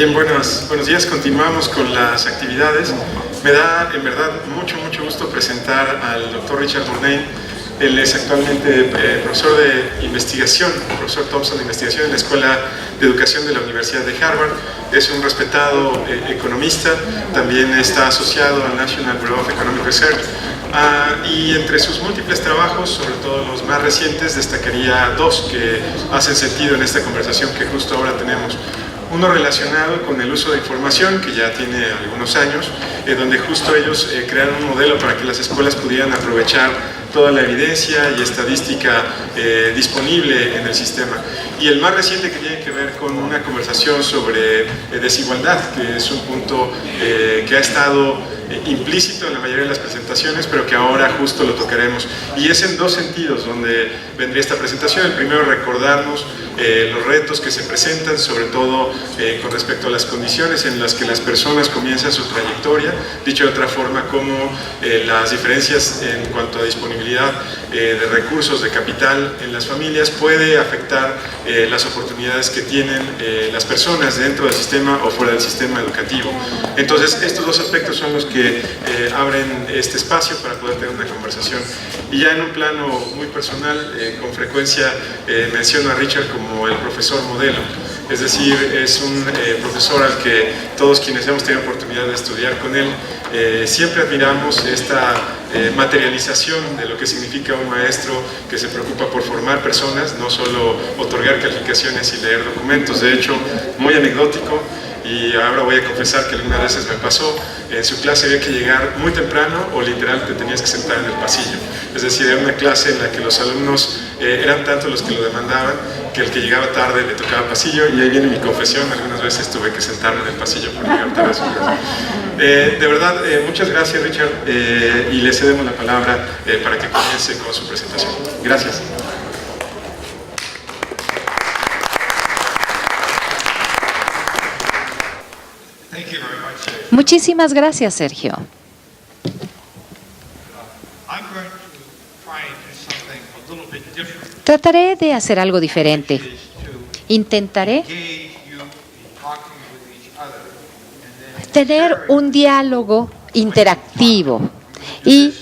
Bien, buenos días. Continuamos con las actividades. Me da en verdad mucho gusto presentar al doctor Richard Murnane. Él es actualmente profesor de investigación, profesor Thompson de investigación en la Escuela de Educación de la Universidad de Harvard. Es un respetado economista, también está asociado al National Bureau of Economic Research. Y entre sus múltiples trabajos, sobre todo los más recientes, destacaría dos que hacen sentido en esta conversación que justo ahora tenemos. Uno relacionado con el uso de información, que ya tiene algunos años, donde justo ellos crearon un modelo para que las escuelas pudieran aprovechar toda la evidencia y estadística disponible en el sistema. Y el más reciente que tiene que ver con una conversación sobre desigualdad, que es un punto que ha estado implícito en la mayoría de las presentaciones, pero que ahora justo lo tocaremos. Y es en dos sentidos donde vendría esta presentación. El primero, recordarnos los retos que se presentan, sobre todo con respecto a las condiciones en las que las personas comienzan su trayectoria. Dicho de otra forma, cómo las diferencias en cuanto a disponibilidad de recursos, de capital en las familias puede afectar las oportunidades que tienen las personas dentro del sistema o fuera del sistema educativo. Entonces, estos dos aspectos son los que abren este espacio para poder tener una conversación. Y ya en un plano muy personal, con frecuencia menciono a Richard como el profesor modelo. Es decir, es un profesor al que todos quienes hemos tenido oportunidad de estudiar con él, siempre admiramos esta materialización de lo que significa un maestro que se preocupa por formar personas, no solo otorgar calificaciones y leer documentos. De hecho, muy anecdótico, y ahora voy a confesar que algunas veces me pasó, en su clase había que llegar muy temprano o literal te tenías que sentar en el pasillo. Es decir, era una clase en la que los alumnos eran tantos los que lo demandaban que el que llegaba tarde le tocaba pasillo, y ahí viene mi confesión, algunas veces tuve que sentarme en el pasillo por llegar tarde a su clase. De verdad, muchas gracias, Richard, y le cedemos la palabra para que comience con su presentación. Gracias. Muchísimas gracias, Sergio. Trataré de hacer algo diferente. Intentaré tener un diálogo interactivo y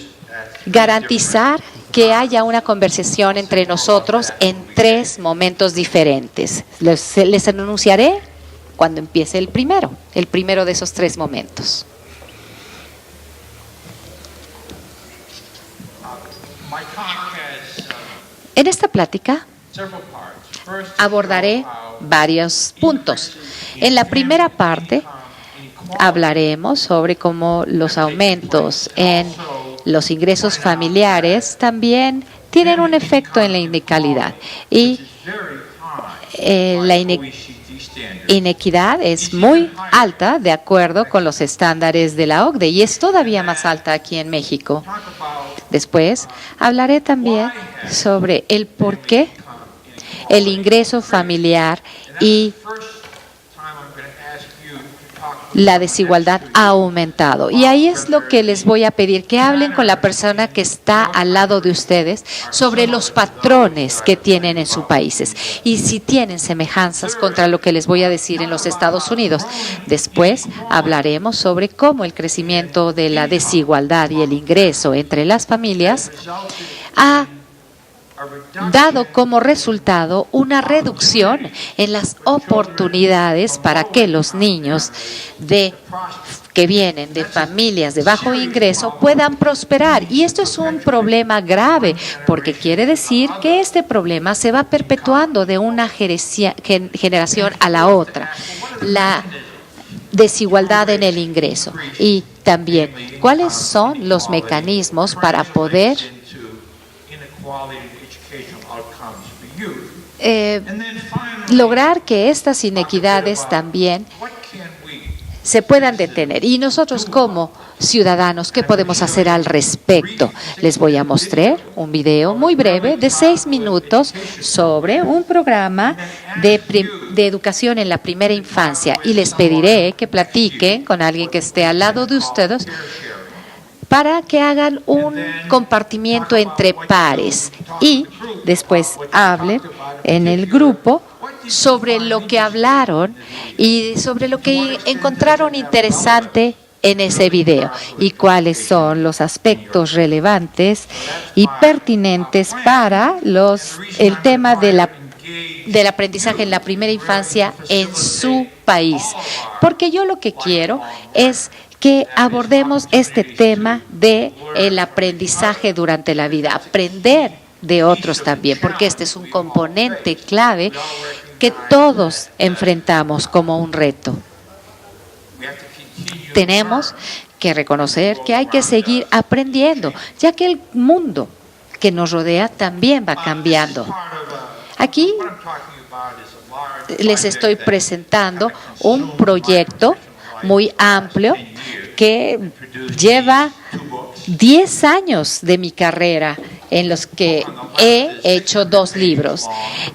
garantizar que haya una conversación entre nosotros en tres momentos diferentes. Les anunciaré cuando empiece el primero de esos tres momentos. En esta plática abordaré varios puntos. En la primera parte hablaremos sobre cómo los aumentos en los ingresos familiares también tienen un efecto en la inequidad, y la inequidad es muy alta de acuerdo con los estándares de la OCDE, y es todavía más alta aquí en México. Después hablaré también sobre el por qué el ingreso familiar y la desigualdad ha aumentado. Y ahí es lo que les voy a pedir, que hablen con la persona que está al lado de ustedes sobre los patrones que tienen en sus países y si tienen semejanzas contra lo que les voy a decir en los Estados Unidos. Después hablaremos sobre cómo el crecimiento de la desigualdad y el ingreso entre las familias ha dado como resultado una reducción en las oportunidades para que los niños que vienen de familias de bajo ingreso puedan prosperar. Y esto es un problema grave, porque quiere decir que este problema se va perpetuando de una generación a la otra. La desigualdad en el ingreso. Y también, ¿cuáles son los mecanismos para poder lograr que estas inequidades también se puedan detener? Y nosotros como ciudadanos, ¿qué podemos hacer al respecto? Les voy a mostrar un video muy breve de 6 minutos sobre un programa de educación en la primera infancia, y les pediré que platiquen con alguien que esté al lado de ustedes para que hagan un compartimiento entre pares y después hablen en el grupo sobre lo que hablaron y sobre lo que encontraron interesante en ese video y cuáles son los aspectos relevantes y pertinentes para el tema del aprendizaje en la primera infancia en su país. Porque yo lo que quiero es que abordemos este tema del aprendizaje durante la vida, aprender de otros también, porque este es un componente clave que todos enfrentamos como un reto. Tenemos que reconocer que hay que seguir aprendiendo, ya que el mundo que nos rodea también va cambiando. Aquí les estoy presentando un proyecto muy amplio que lleva 10 años de mi carrera en los que he hecho 2 libros.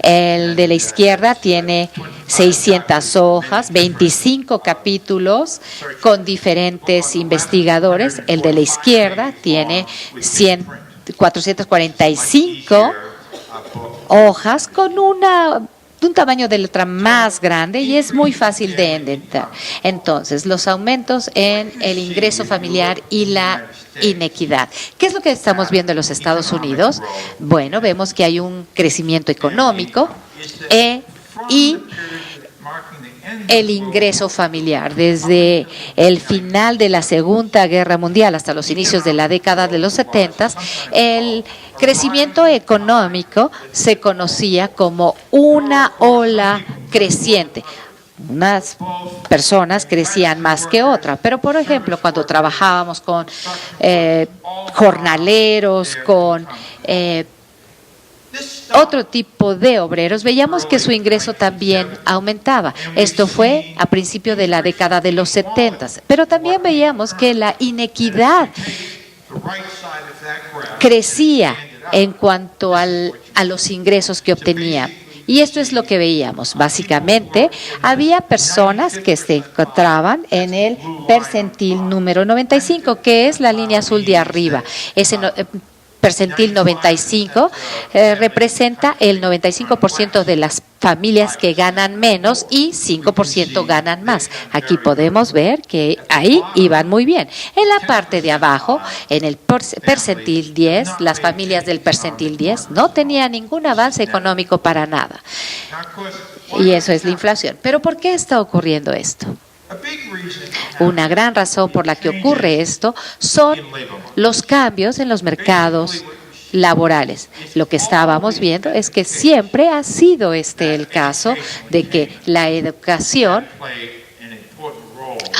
El de la izquierda tiene 600 hojas, 25 capítulos con diferentes investigadores. El de la izquierda tiene 445 hojas con un tamaño de letra más grande y es muy fácil de entender. Entonces, los aumentos en el ingreso familiar y la inequidad. ¿Qué es lo que estamos viendo en los Estados Unidos? Bueno, vemos que hay un crecimiento económico y el ingreso familiar. Desde el final de la Segunda Guerra Mundial hasta los inicios de la década de los 70, el crecimiento económico se conocía como una ola creciente. Unas personas crecían más que otras, pero por ejemplo, cuando trabajábamos con jornaleros, con otro tipo de obreros, veíamos que su ingreso también aumentaba. Esto fue a principios de la década de los 70, pero también veíamos que la inequidad crecía en cuanto a los ingresos que obtenía. Y esto es lo que veíamos. Básicamente, había personas que se encontraban en el percentil número 95, que es la línea azul de arriba. Ese percentil 95 representa el 95% de las familias que ganan menos y 5% ganan más. Aquí podemos ver que ahí iban muy bien. En la parte de abajo, en el percentil 10, las familias del percentil 10 no tenían ningún avance económico para nada. Y eso es la inflación. ¿Pero por qué está ocurriendo esto? Una gran razón por la que ocurre esto son los cambios en los mercados laborales. Lo que estábamos viendo es que siempre ha sido el caso de que la educación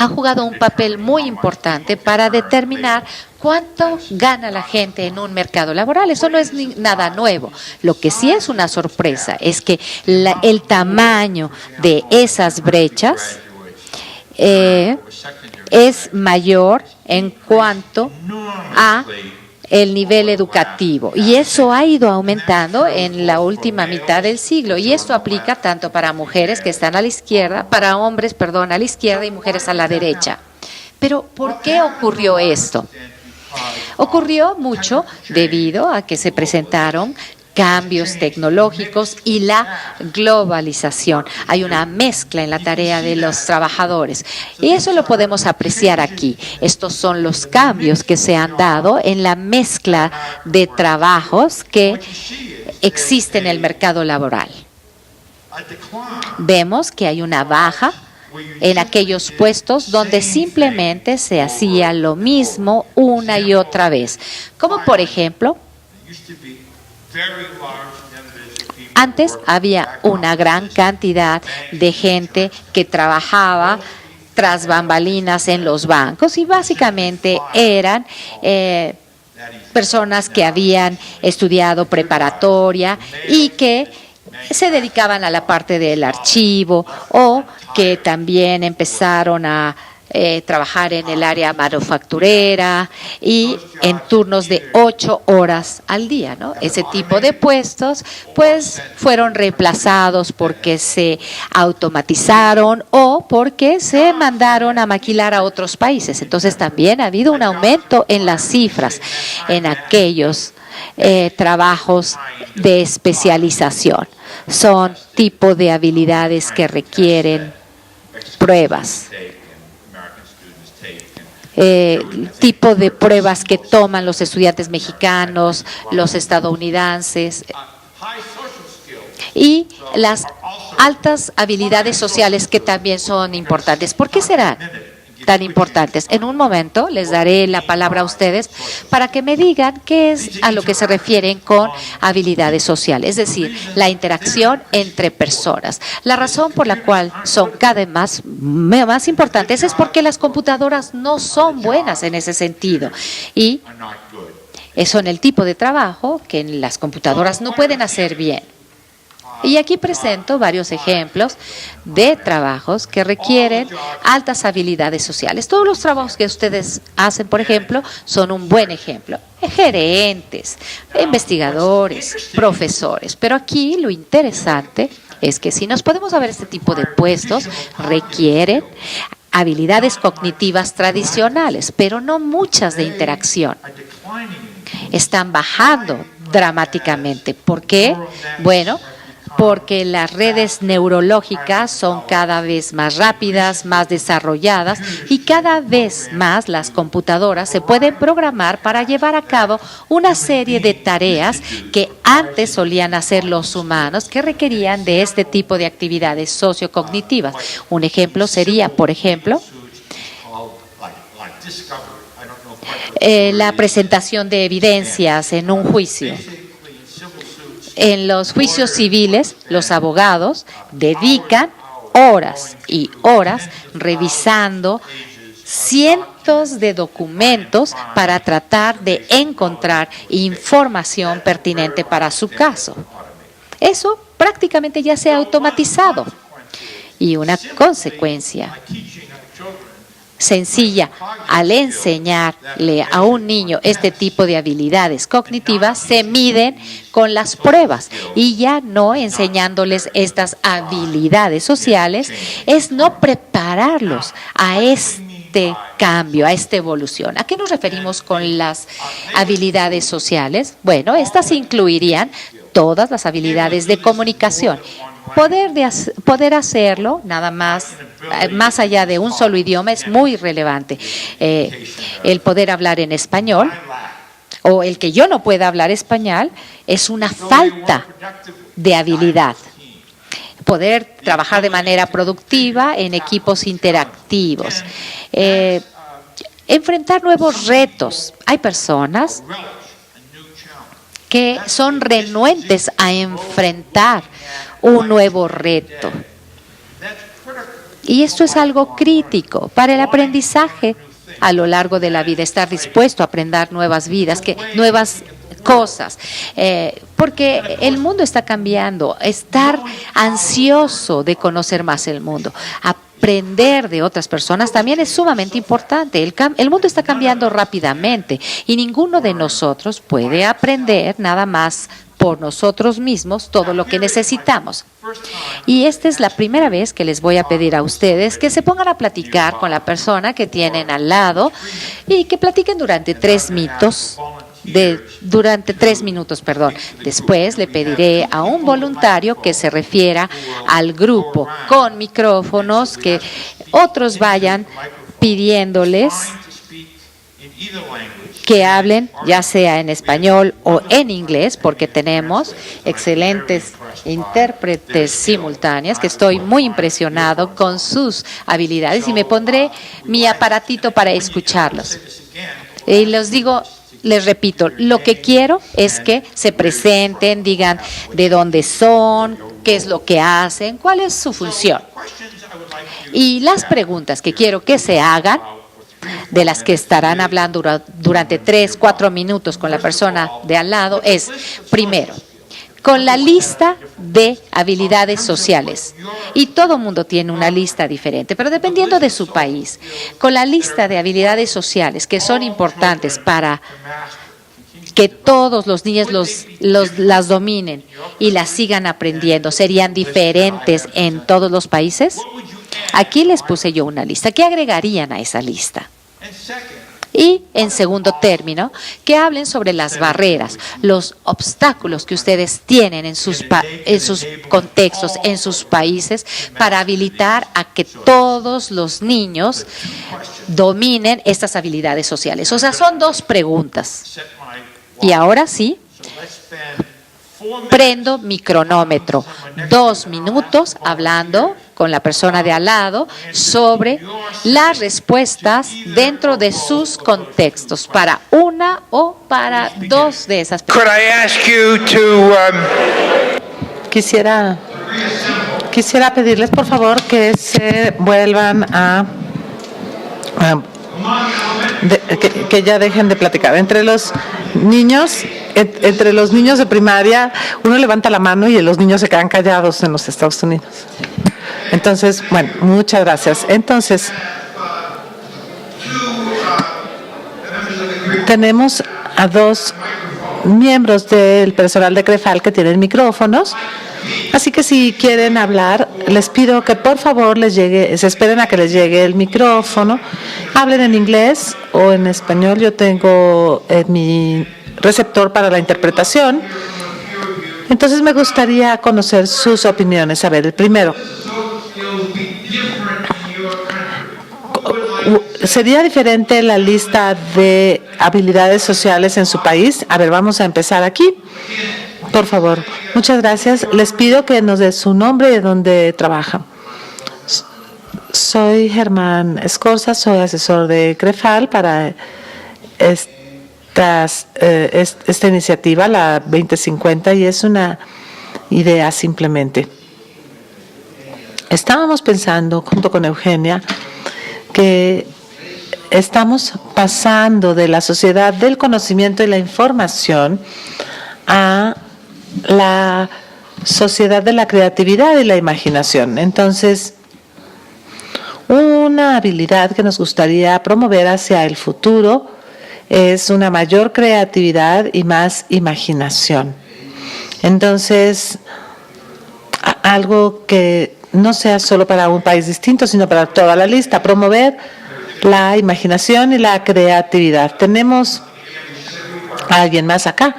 ha jugado un papel muy importante para determinar cuánto gana la gente en un mercado laboral. Eso no es nada nuevo. Lo que sí es una sorpresa es que el tamaño de esas brechas es mayor en cuanto a el nivel educativo, y eso ha ido aumentando en la última mitad del siglo, y esto aplica tanto para mujeres que están a la izquierda, para hombres, a la izquierda y mujeres a la derecha. Pero ¿por qué ocurrió esto? Ocurrió mucho debido a que se presentaron cambios tecnológicos y la globalización. Hay una mezcla en la tarea de los trabajadores y eso lo podemos apreciar aquí. Estos son los cambios que se han dado en la mezcla de trabajos que existe en el mercado laboral. Vemos que hay una baja en aquellos puestos donde simplemente se hacía lo mismo una y otra vez, como por ejemplo, antes había una gran cantidad de gente que trabajaba tras bambalinas en los bancos y básicamente eran personas que habían estudiado preparatoria y que se dedicaban a la parte del archivo o que también empezaron a trabajar en el área manufacturera y en turnos de 8 horas al día, ¿no? Ese tipo de puestos pues fueron reemplazados porque se automatizaron o porque se mandaron a maquilar a otros países. Entonces también ha habido un aumento en las cifras en aquellos trabajos de especialización. Son tipo de habilidades que requieren pruebas. Tipo de pruebas que toman los estudiantes mexicanos, los estadounidenses, y las altas habilidades sociales que también son importantes. ¿Por qué serán tan importantes? En un momento les daré la palabra a ustedes para que me digan qué es a lo que se refieren con habilidades sociales, es decir, la interacción entre personas. La razón por la cual son cada vez más importantes es porque las computadoras no son buenas en ese sentido y son el tipo de trabajo que las computadoras no pueden hacer bien. Y aquí presento varios ejemplos de trabajos que requieren altas habilidades sociales. Todos los trabajos que ustedes hacen, por ejemplo, son un buen ejemplo. Gerentes, investigadores, profesores. Pero aquí lo interesante es que si nos podemos ver este tipo de puestos, requieren habilidades cognitivas tradicionales, pero no muchas de interacción. Están bajando dramáticamente. ¿Por qué? Bueno, porque las redes neurológicas son cada vez más rápidas, más desarrolladas y cada vez más las computadoras se pueden programar para llevar a cabo una serie de tareas que antes solían hacer los humanos que requerían de este tipo de actividades sociocognitivas. Un ejemplo sería, por ejemplo, la presentación de evidencias en un juicio. En los juicios civiles, los abogados dedican horas y horas revisando cientos de documentos para tratar de encontrar información pertinente para su caso. Eso prácticamente ya se ha automatizado. Y una consecuencia sencilla, al enseñarle a un niño este tipo de habilidades cognitivas, se miden con las pruebas y ya no enseñándoles estas habilidades sociales, es no prepararlos a este cambio, a esta evolución. ¿A qué nos referimos con las habilidades sociales? Bueno, estas incluirían todas las habilidades de comunicación. Poder hacerlo, nada más allá de un solo idioma, es muy relevante. El poder hablar en español o el que yo no pueda hablar español es una falta de habilidad. Poder trabajar de manera productiva en equipos interactivos. Enfrentar nuevos retos. Hay personas que son renuentes a enfrentar un nuevo reto. Y esto es algo crítico para el aprendizaje a lo largo de la vida, estar dispuesto a aprender nuevas cosas, porque el mundo está cambiando, estar ansioso de conocer más el mundo. Aprender de otras personas también es sumamente importante. El mundo está cambiando rápidamente y ninguno de nosotros puede aprender nada más por nosotros mismos todo lo que necesitamos. Y esta es la primera vez que les voy a pedir a ustedes que se pongan a platicar con la persona que tienen al lado y que platiquen durante 3 minutos. Después le pediré a un voluntario que se refiera al grupo con micrófonos, que otros vayan pidiéndoles que hablen ya sea en español o en inglés, porque tenemos excelentes intérpretes simultáneas, que estoy muy impresionado con sus habilidades y me pondré mi aparatito para escucharlos. Y les repito, lo que quiero es que se presenten, digan de dónde son, qué es lo que hacen, cuál es su función. Y las preguntas que quiero que se hagan, de las que estarán hablando durante 3-4 minutos con la persona de al lado, es, primero, con la lista de habilidades sociales. Y todo mundo tiene una lista diferente, pero dependiendo de su país, con la lista de habilidades sociales que son importantes para que todos los niños las dominen y las sigan aprendiendo, ¿serían diferentes en todos los países? Aquí les puse yo una lista. ¿Qué agregarían a esa lista? Y en segundo término, que hablen sobre las barreras, los obstáculos que ustedes tienen en sus contextos, en sus países, para habilitar a que todos los niños dominen estas habilidades sociales. O sea, son dos preguntas. Y ahora sí, prendo mi cronómetro. 2 minutos hablando con la persona de al lado sobre las respuestas dentro de sus contextos para una o para dos de esas preguntas. Quisiera pedirles, por favor, que se vuelvan que ya dejen de platicar. Entre los niños de primaria, uno levanta la mano y los niños se quedan callados en los Estados Unidos. Entonces, bueno, muchas gracias. Entonces, tenemos a 2 miembros del personal de CREFAL que tienen micrófonos. Así que si quieren hablar, les pido que por favor se esperen a que les llegue el micrófono. Hablen en inglés o en español. Yo tengo mi receptor para la interpretación. Entonces me gustaría conocer sus opiniones. A ver, el primero. ¿Sería diferente la lista de habilidades sociales en su país? A ver, vamos a empezar aquí. Por favor, muchas gracias. Les pido que nos dé su nombre y de dónde trabaja. Soy Germán Escorza, soy asesor de CREFAL para esta iniciativa, la 2050, y es una idea simplemente. Estábamos pensando, junto con Eugenia, que estamos pasando de la sociedad del conocimiento y la información a la sociedad de la creatividad y la imaginación. Entonces, una habilidad que nos gustaría promover hacia el futuro es una mayor creatividad y más imaginación. Entonces, algo que no sea solo para un país distinto, sino para toda la lista, promover la imaginación y la creatividad. Tenemos a alguien más acá.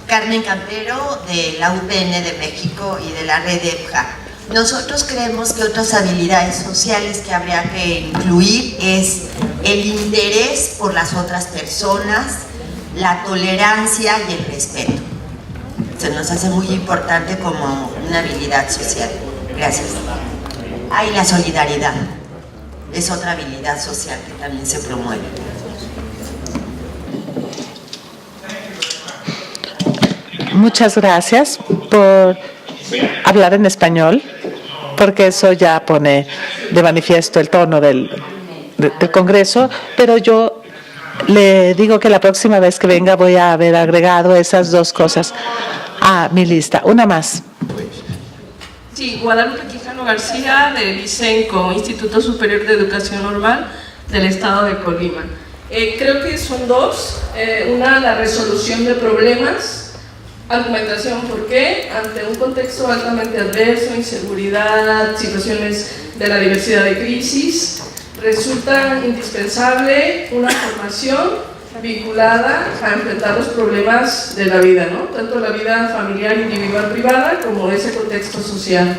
Carmen Campero, de la UPN de México y de la red EPJA. Nosotros creemos que otras habilidades sociales que habría que incluir es el interés por las otras personas, la tolerancia y el respeto. Se nos hace muy importante como una habilidad social. Gracias. Y la solidaridad. Es otra habilidad social que también se promueve. Muchas gracias por hablar en español, porque eso ya pone de manifiesto el tono del Congreso, pero yo le digo que la próxima vez que venga voy a haber agregado esas 2 cosas a mi lista. Una más. Sí, Guadalupe Quijano García, del ISENCO, Instituto Superior de Educación Normal del Estado de Colima. Creo que son 2. Una, la resolución de problemas. Argumentación, ¿por qué? Ante un contexto altamente adverso, inseguridad, situaciones de la diversidad de crisis, resulta indispensable una formación vinculada a enfrentar los problemas de la vida, ¿no? Tanto la vida familiar, individual, privada, como ese contexto social.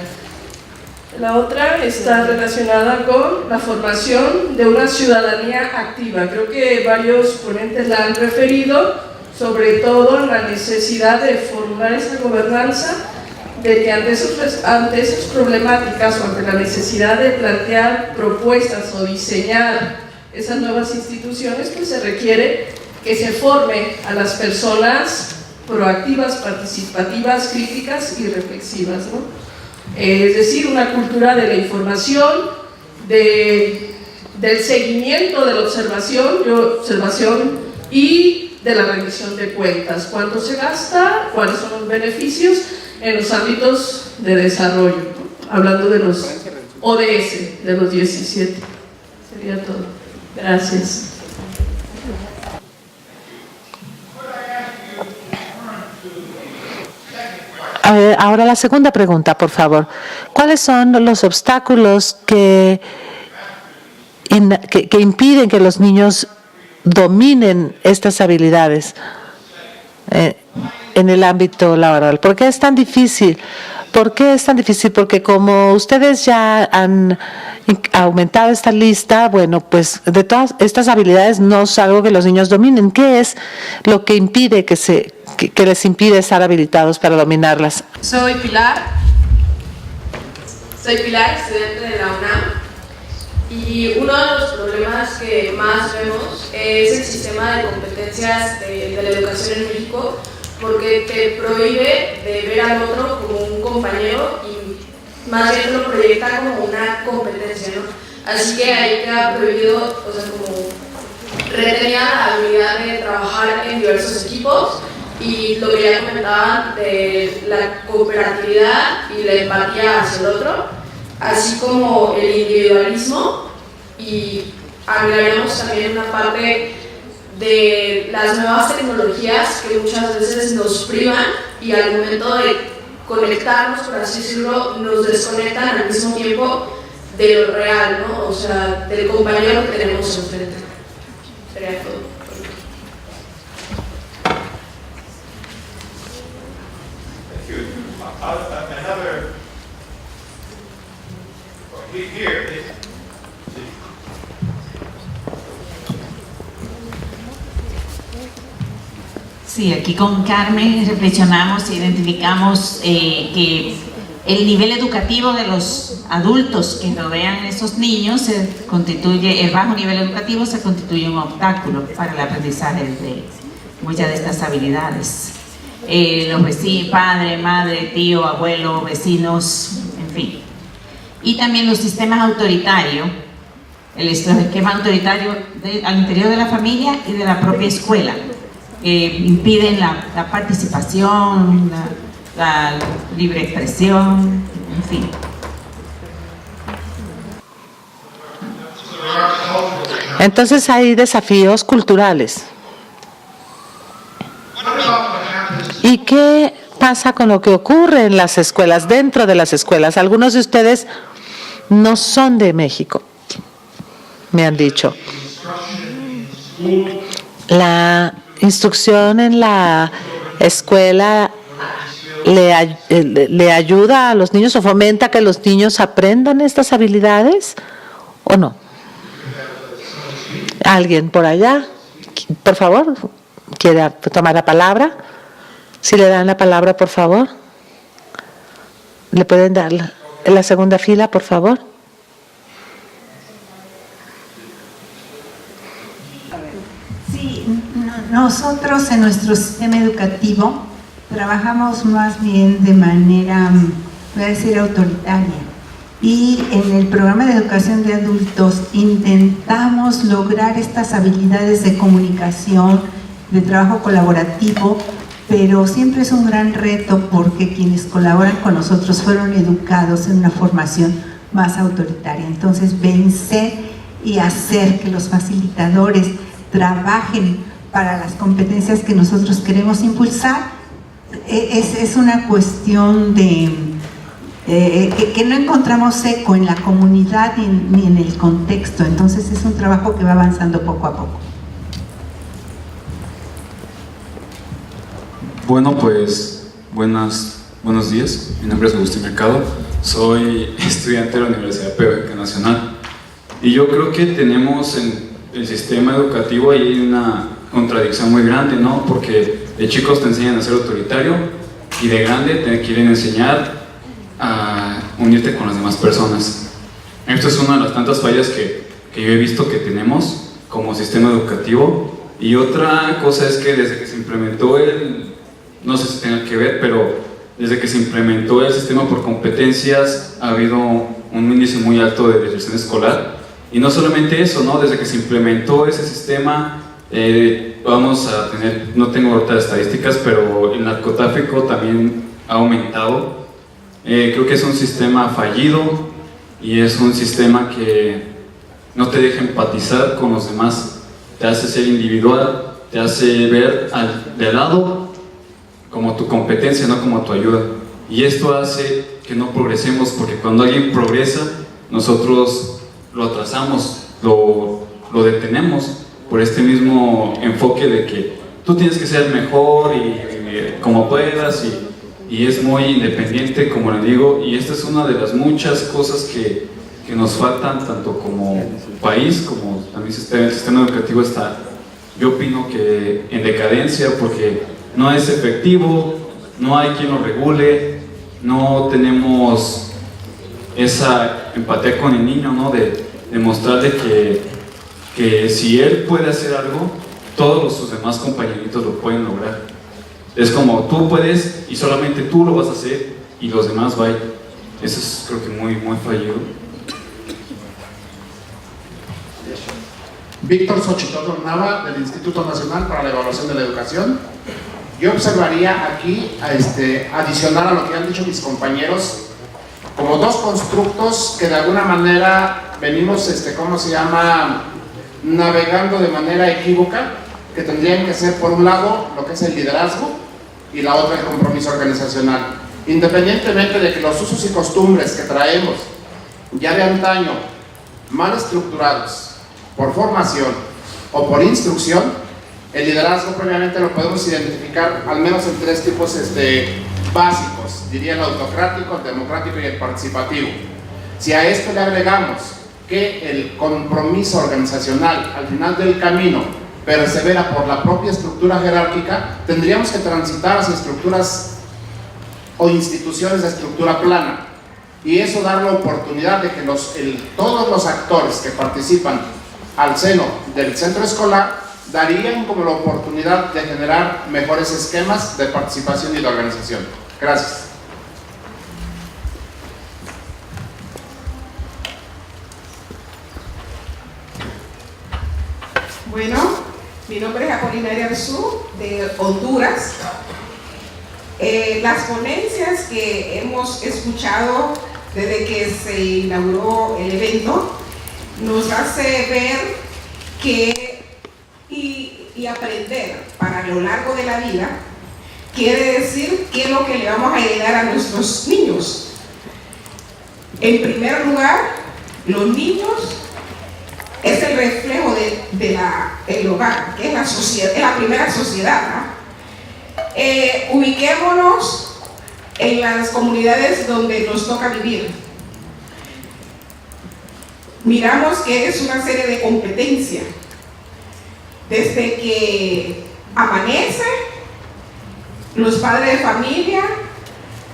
La otra está relacionada con la formación de una ciudadanía activa. Creo que varios ponentes la han referido, sobre todo la necesidad de formular esa gobernanza, de que ante esas problemáticas o ante la necesidad de plantear propuestas o diseñar esas nuevas instituciones, pues se requiere que se forme a las personas proactivas, participativas, críticas y reflexivas, ¿no? Es decir, una cultura de la información, del seguimiento de la observación y de la rendición de cuentas. ¿Cuánto se gasta? ¿Cuáles son los beneficios en los ámbitos de desarrollo? ¿No? Hablando de los ODS, de los 17. Sería todo. Gracias. Ahora la segunda pregunta, por favor. ¿Cuáles son los obstáculos que que impiden que los niños dominen estas habilidades en el ámbito laboral? ¿Por qué es tan difícil? ¿Por qué es tan difícil? Porque como ustedes ya han aumentado esta lista, bueno, pues de todas estas habilidades no es algo que los niños dominen. ¿Qué es lo que impide que les impide estar habilitados para dominarlas? Soy Pilar, estudiante de la UNAM, y uno de los problemas que más vemos es el sistema de competencias de la educación en México, porque te prohíbe de ver al otro como un compañero y más bien lo proyecta como una competencia, ¿no? Así que ahí queda prohibido, o sea, como retenía la habilidad de trabajar en diversos equipos y lo que ya comentaban de la cooperatividad y la empatía hacia el otro, así como el individualismo, y agregaremos también una parte de las nuevas tecnologías que muchas veces nos privan y al momento de conectarnos, por así decirlo, nos desconectan al mismo tiempo de lo real, ¿no? O sea, del compañero que tenemos enfrente. Sería todo. Another here. Sí, aquí con Carmen reflexionamos e identificamos que el nivel educativo de los adultos que rodean a esos niños el bajo nivel educativo se constituye un obstáculo para el aprendizaje de muchas de estas habilidades. Los vecinos, padre, madre, tío, abuelo, vecinos, en fin. Y también los sistemas autoritarios, el esquema autoritario al interior de la familia y de la propia escuela, que impiden la participación, la libre expresión, en fin. Entonces hay desafíos culturales. ¿Y qué pasa con lo que ocurre en las escuelas, dentro de las escuelas? Algunos de ustedes no son de México, me han dicho. La instrucción en la escuela le ayuda a los niños o fomenta que los niños aprendan estas habilidades o no. ¿Alguien por allá, por favor, quiere tomar la palabra? Si le dan la palabra, por favor. ¿Le pueden dar en la segunda fila, por favor? Sí, nosotros en nuestro sistema educativo trabajamos más bien de manera, voy a decir, autoritaria. Y en el programa de educación de adultos intentamos lograr estas habilidades de comunicación, de trabajo colaborativo, pero siempre es un gran reto porque quienes colaboran con nosotros fueron educados en una formación más autoritaria. Entonces, vencer y hacer que los facilitadores trabajen para las competencias que nosotros queremos impulsar es una cuestión de que no encontramos eco en la comunidad ni en el contexto. Entonces es un trabajo que va avanzando poco a poco. Bueno, pues buenos días. Mi nombre es Agustín Mercado, soy estudiante de la Universidad Pedagógica Nacional y yo creo que tenemos en el sistema educativo ahí una contradicción muy grande, ¿no? Porque de chicos te enseñan a ser autoritario y de grande te quieren enseñar a unirte con las demás personas. Esto es una de las tantas fallas que yo he visto que tenemos como sistema educativo. Y otra cosa es que desde que se implementó no sé si tenga que ver, pero desde que se implementó el sistema por competencias ha habido un índice muy alto de deserción escolar. Y no solamente eso, ¿no? Desde que se implementó ese sistema, vamos a tener, no tengo ahorita estadísticas, pero el narcotráfico también ha aumentado. Creo que es un sistema fallido y es un sistema que no te deja empatizar con los demás, te hace ser individual, te hace ver de lado como tu competencia, no como tu ayuda. Y esto hace que no progresemos, porque cuando alguien progresa, nosotros lo atrasamos lo detenemos por este mismo enfoque de que tú tienes que ser mejor y como puedas y es muy independiente, como le digo, y esta es una de las muchas cosas que nos faltan tanto como país como también el sistema educativo está, yo opino que en decadencia porque no es efectivo, no hay quien lo regule, no tenemos esa empatía con el niño, ¿no? De mostrarle que si él puede hacer algo, todos sus demás compañeritos lo pueden lograr. Es como tú puedes y solamente tú lo vas a hacer y los demás vayan. Eso es creo que muy fallido. Víctor Xochitl Nava, del Instituto Nacional para la Evaluación de la Educación. Yo observaría aquí, adicional a lo que han dicho mis compañeros, como dos constructos que de alguna manera venimos, navegando de manera equívoca, que tendrían que ser, por un lado, lo que es el liderazgo y la otra el compromiso organizacional. Independientemente de que los usos y costumbres que traemos ya de antaño, mal estructurados, por formación o por instrucción, el liderazgo previamente lo podemos identificar al menos en tres tipos básicos, diría el autocrático, el democrático y el participativo. Si a esto le agregamos que el compromiso organizacional al final del camino persevera por la propia estructura jerárquica, tendríamos que transitar hacia estructuras o instituciones de estructura plana, y eso dar la oportunidad de que todos los actores que participan al seno del centro escolar darían como la oportunidad de generar mejores esquemas de participación y de organización. Gracias. Bueno, mi nombre es Apolinaria Arzú, de Honduras. Las ponencias que hemos escuchado desde que se inauguró el evento nos hace ver y aprender para lo largo de la vida quiere decir qué es lo que le vamos a heredar a nuestros niños. En primer lugar, los niños es el reflejo del hogar, que es la sociedad, es la primera sociedad, ¿no? Ubiquémonos en las comunidades donde nos toca vivir. Miramos que es una serie de competencia. Desde que amanece, los padres de familia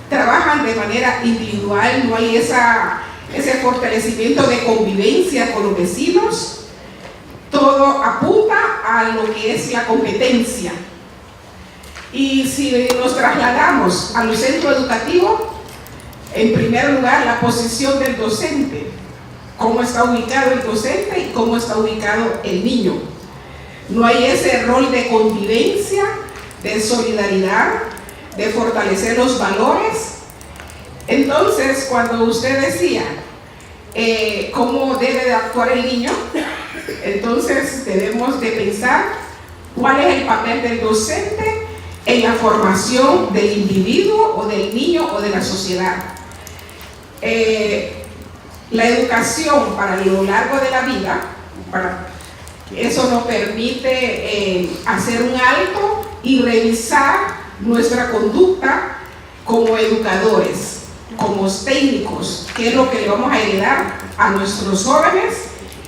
trabajan de manera individual, no hay ese fortalecimiento de convivencia con los vecinos, todo apunta a lo que es la competencia. Y si nos trasladamos al centro educativo, en primer lugar la posición del docente, cómo está ubicado el docente y cómo está ubicado el niño. No hay ese rol de convivencia, de solidaridad, de fortalecer los valores. Entonces, cuando usted decía cómo debe de actuar el niño, entonces debemos de pensar cuál es el papel del docente en la formación del individuo o del niño o de la sociedad. La educación para lo largo de la vida, eso nos permite hacer un alto y revisar nuestra conducta como educadores, como técnicos, qué es lo que le vamos a heredar a nuestros jóvenes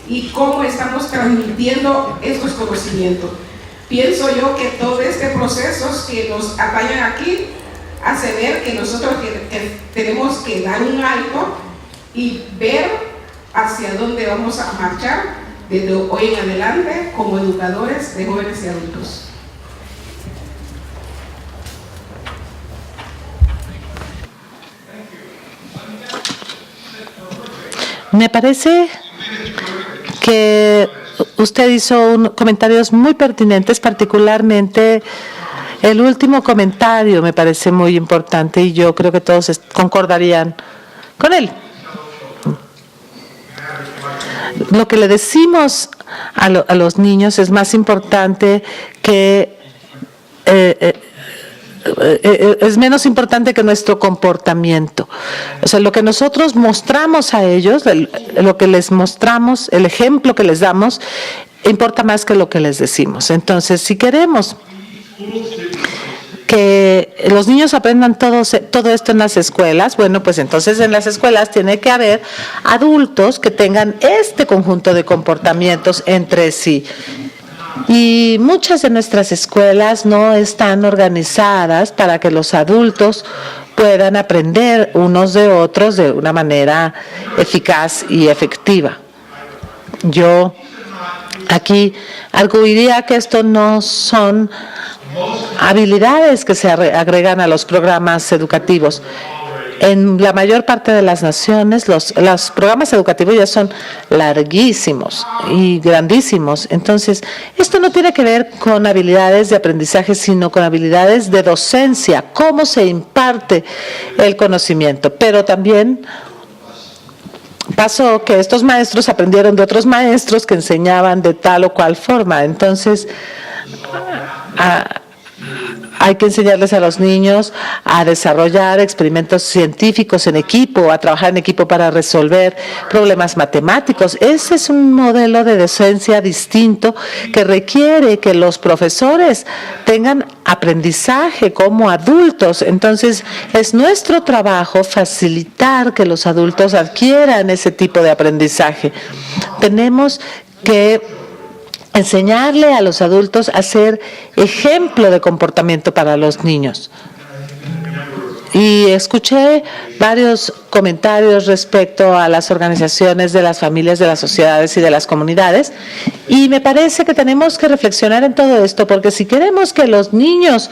y cómo estamos transmitiendo estos conocimientos. Pienso yo que todo este proceso que nos atañen aquí hace ver que nosotros tenemos que dar un alto y ver hacia dónde vamos a marchar desde hoy en adelante como educadores de jóvenes y adultos. Me parece que usted hizo comentarios muy pertinentes, particularmente el último comentario me parece muy importante y yo creo que todos concordarían con él. Lo que le decimos a los niños es más importante que es menos importante que nuestro comportamiento. O sea, lo que nosotros mostramos a ellos, lo que les mostramos, el ejemplo que les damos, importa más que lo que les decimos. Entonces, si queremos que los niños aprendan todo esto en las escuelas, bueno, pues entonces en las escuelas tiene que haber adultos que tengan este conjunto de comportamientos entre sí. Y muchas de nuestras escuelas no están organizadas para que los adultos puedan aprender unos de otros de una manera eficaz y efectiva. Yo aquí arguiría que esto no son habilidades que se agregan a los programas educativos. En la mayor parte de las naciones, los programas educativos ya son larguísimos y grandísimos. Entonces, esto no tiene que ver con habilidades de aprendizaje, sino con habilidades de docencia, cómo se imparte el conocimiento. Pero también pasó que estos maestros aprendieron de otros maestros que enseñaban de tal o cual forma. Entonces, hay que enseñarles a los niños a desarrollar experimentos científicos en equipo, a trabajar en equipo para resolver problemas matemáticos. Ese es un modelo de docencia distinto que requiere que los profesores tengan aprendizaje como adultos. Entonces, es nuestro trabajo facilitar que los adultos adquieran ese tipo de aprendizaje. Tenemos que enseñarle a los adultos a ser ejemplo de comportamiento para los niños. Y escuché varios comentarios respecto a las organizaciones de las familias, de las sociedades y de las comunidades, y me parece que tenemos que reflexionar en todo esto, porque si queremos que los niños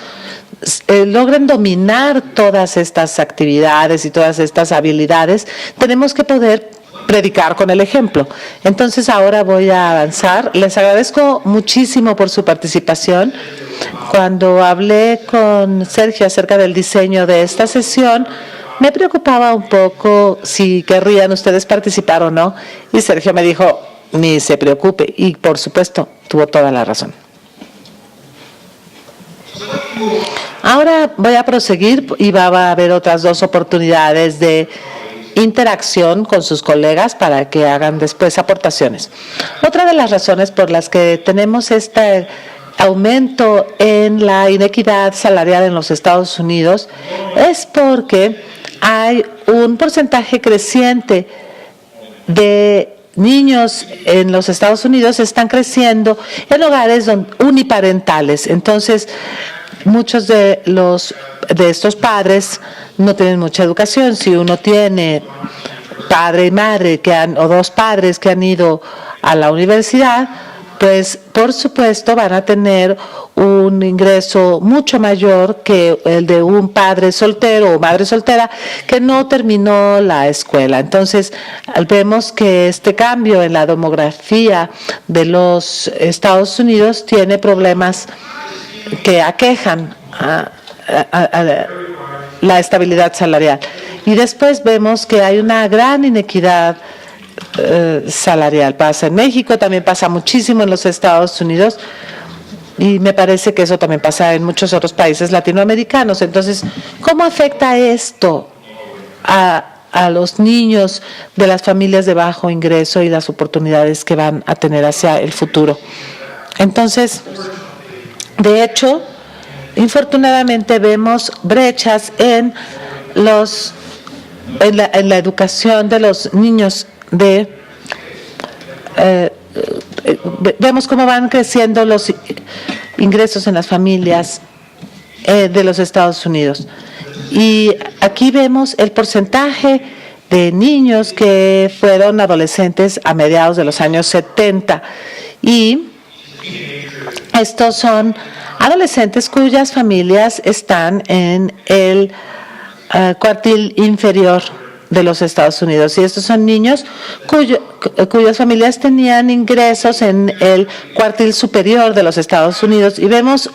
logren dominar todas estas actividades y todas estas habilidades, tenemos que poder predicar con el ejemplo. Entonces ahora voy a avanzar. Les agradezco muchísimo por su participación. Cuando hablé con Sergio acerca del diseño de esta sesión, me preocupaba un poco si querrían ustedes participar o no. Y Sergio me dijo, ni se preocupe. Y por supuesto, tuvo toda la razón. Ahora voy a proseguir y va a haber otras dos oportunidades de interacción con sus colegas para que hagan después aportaciones. Otra de las razones por las que tenemos este aumento en la inequidad salarial en los Estados Unidos es porque hay un porcentaje creciente de niños en los Estados Unidos están creciendo en hogares uniparentales. Entonces, muchos de estos padres no tienen mucha educación. Si uno tiene padre y madre o dos padres que han ido a la universidad, pues por supuesto van a tener un ingreso mucho mayor que el de un padre soltero o madre soltera que no terminó la escuela. Entonces vemos que este cambio en la demografía de los Estados Unidos tiene problemas que aquejan a la estabilidad salarial. Y después vemos que hay una gran inequidad salarial. Pasa en México, también pasa muchísimo en los Estados Unidos, y me parece que eso también pasa en muchos otros países latinoamericanos. Entonces, ¿cómo afecta esto a los niños de las familias de bajo ingreso y las oportunidades que van a tener hacia el futuro? Entonces, de hecho, infortunadamente vemos brechas en la educación de los niños vemos cómo van creciendo los ingresos en las familias de los Estados Unidos. Y aquí vemos el porcentaje de niños que fueron adolescentes a mediados de los años 70. Y estos son adolescentes cuyas familias están en el cuartil inferior de los Estados Unidos. Y estos son niños cuyas familias tenían ingresos en el cuartil superior de los Estados Unidos. Y vemos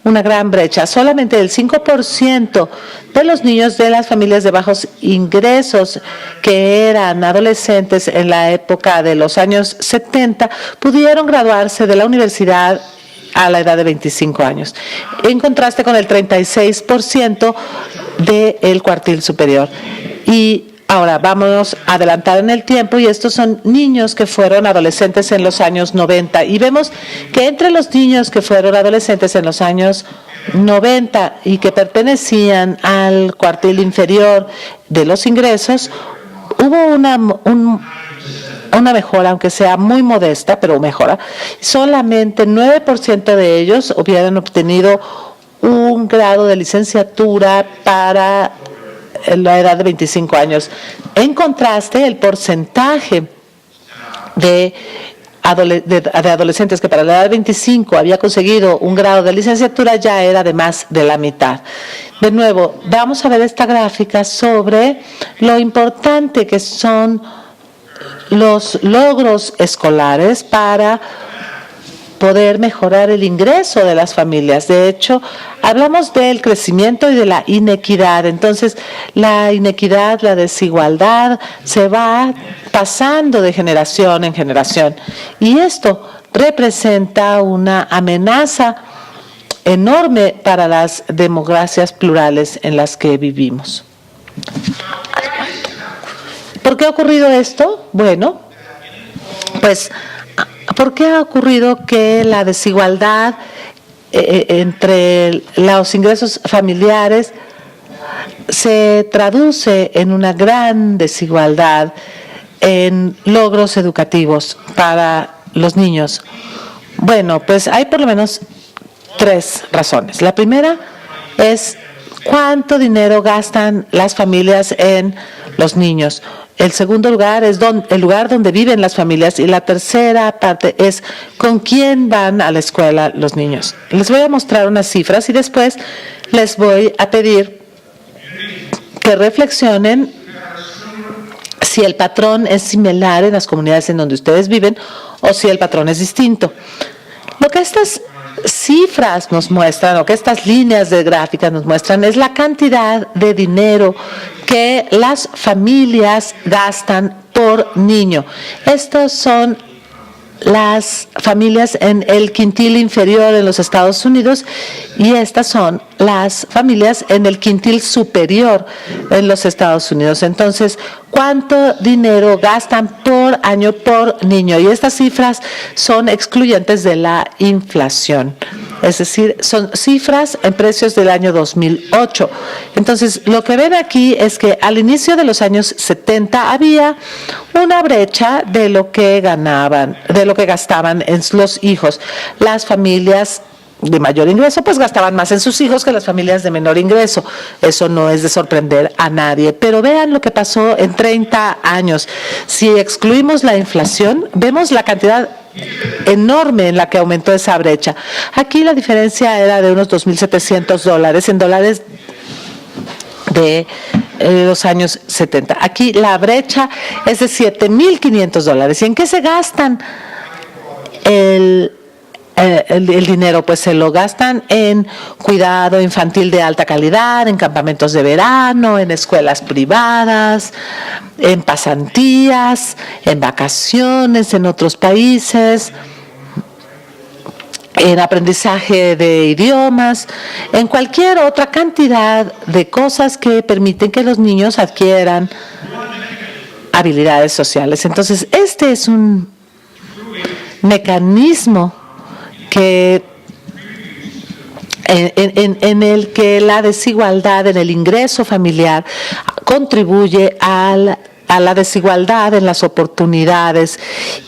una gran brecha. Solamente el 5% de los niños de las familias de bajos ingresos que eran adolescentes en la época de los años 70 pudieron graduarse de la universidad a la edad de 25 años, en contraste con el 36% del cuartil superior. Y ahora vamos a adelantar en el tiempo, y estos son niños que fueron adolescentes en los años 90. Y vemos que entre los niños que fueron adolescentes en los años 90 y que pertenecían al cuartil inferior de los ingresos, hubo una mejora, aunque sea muy modesta, pero mejora. Solamente 9% de ellos hubieran obtenido un grado de licenciatura para la edad de 25 años. En contraste, el porcentaje de adolescentes que para la edad de 25 había conseguido un grado de licenciatura ya era de más de la mitad. De nuevo, vamos a ver esta gráfica sobre lo importante que son los logros escolares para poder mejorar el ingreso de las familias. De hecho, hablamos del crecimiento y de la inequidad. Entonces, la inequidad, la desigualdad se va pasando de generación en generación. Y esto representa una amenaza enorme para las democracias plurales en las que vivimos. ¿Por qué ha ocurrido esto? Bueno, pues, ¿por qué ha ocurrido que la desigualdad entre los ingresos familiares se traduce en una gran desigualdad en logros educativos para los niños? Bueno, pues hay por lo menos 3 razones. La primera es cuánto dinero gastan las familias en los niños. El segundo lugar es el lugar donde viven las familias, y la tercera parte es con quién van a la escuela los niños. Les voy a mostrar unas cifras y después les voy a pedir que reflexionen si el patrón es similar en las comunidades en donde ustedes viven o si el patrón es distinto. Lo que estas cifras nos muestran, o que estas líneas de gráficas nos muestran, es la cantidad de dinero que las familias gastan por niño. Estos son las familias en el quintil inferior en los Estados Unidos, y estas son las familias en el quintil superior en los Estados Unidos. Entonces, ¿cuánto dinero gastan por año por niño? Y estas cifras son excluyentes de la inflación. Es decir, son cifras en precios del año 2008. Entonces, lo que ven aquí es que al inicio de los años 70 había una brecha de lo que gastaban en los hijos. Las familias de mayor ingreso pues gastaban más en sus hijos que las familias de menor ingreso. Eso no es de sorprender a nadie. Pero vean lo que pasó en 30 años. Si excluimos la inflación, vemos la cantidad enorme en la que aumentó esa brecha. Aquí la diferencia era de unos $2,700 en dólares de los años 70. Aquí la brecha es de $7,500. ¿Y en qué se gastan el dinero? Pues se lo gastan en cuidado infantil de alta calidad, en campamentos de verano, en escuelas privadas, en pasantías, en vacaciones en otros países, en aprendizaje de idiomas, en cualquier otra cantidad de cosas que permiten que los niños adquieran habilidades sociales. Entonces, este es un mecanismo que en el que la desigualdad en el ingreso familiar contribuye a la desigualdad en las oportunidades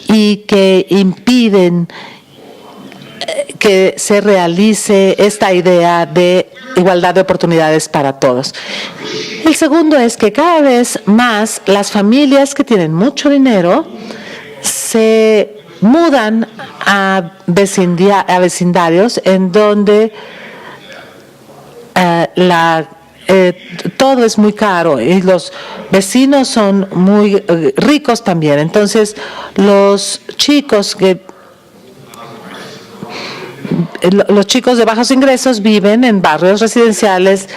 y que impiden que se realice esta idea de igualdad de oportunidades para todos. El segundo es que cada vez más las familias que tienen mucho dinero se mudan a vecindarios en donde todo es muy caro y los vecinos son muy ricos también. Entonces, los chicos de bajos ingresos viven en barrios residenciales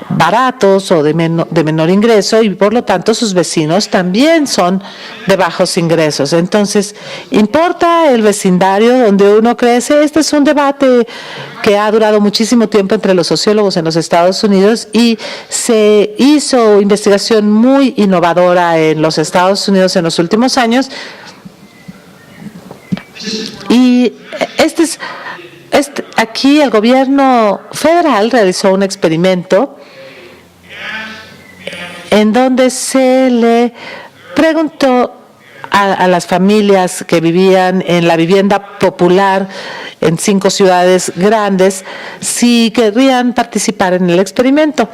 baratos o de menor ingreso, y por lo tanto sus vecinos también son de bajos ingresos. Entonces, ¿importa el vecindario donde uno crece? Este es un debate que ha durado muchísimo tiempo entre los sociólogos en los Estados Unidos, y se hizo investigación muy innovadora en los Estados Unidos en los últimos años. Y aquí el gobierno federal realizó un experimento en donde se le preguntó a las familias que vivían en la vivienda popular en 5 ciudades grandes si querrían participar en el experimento.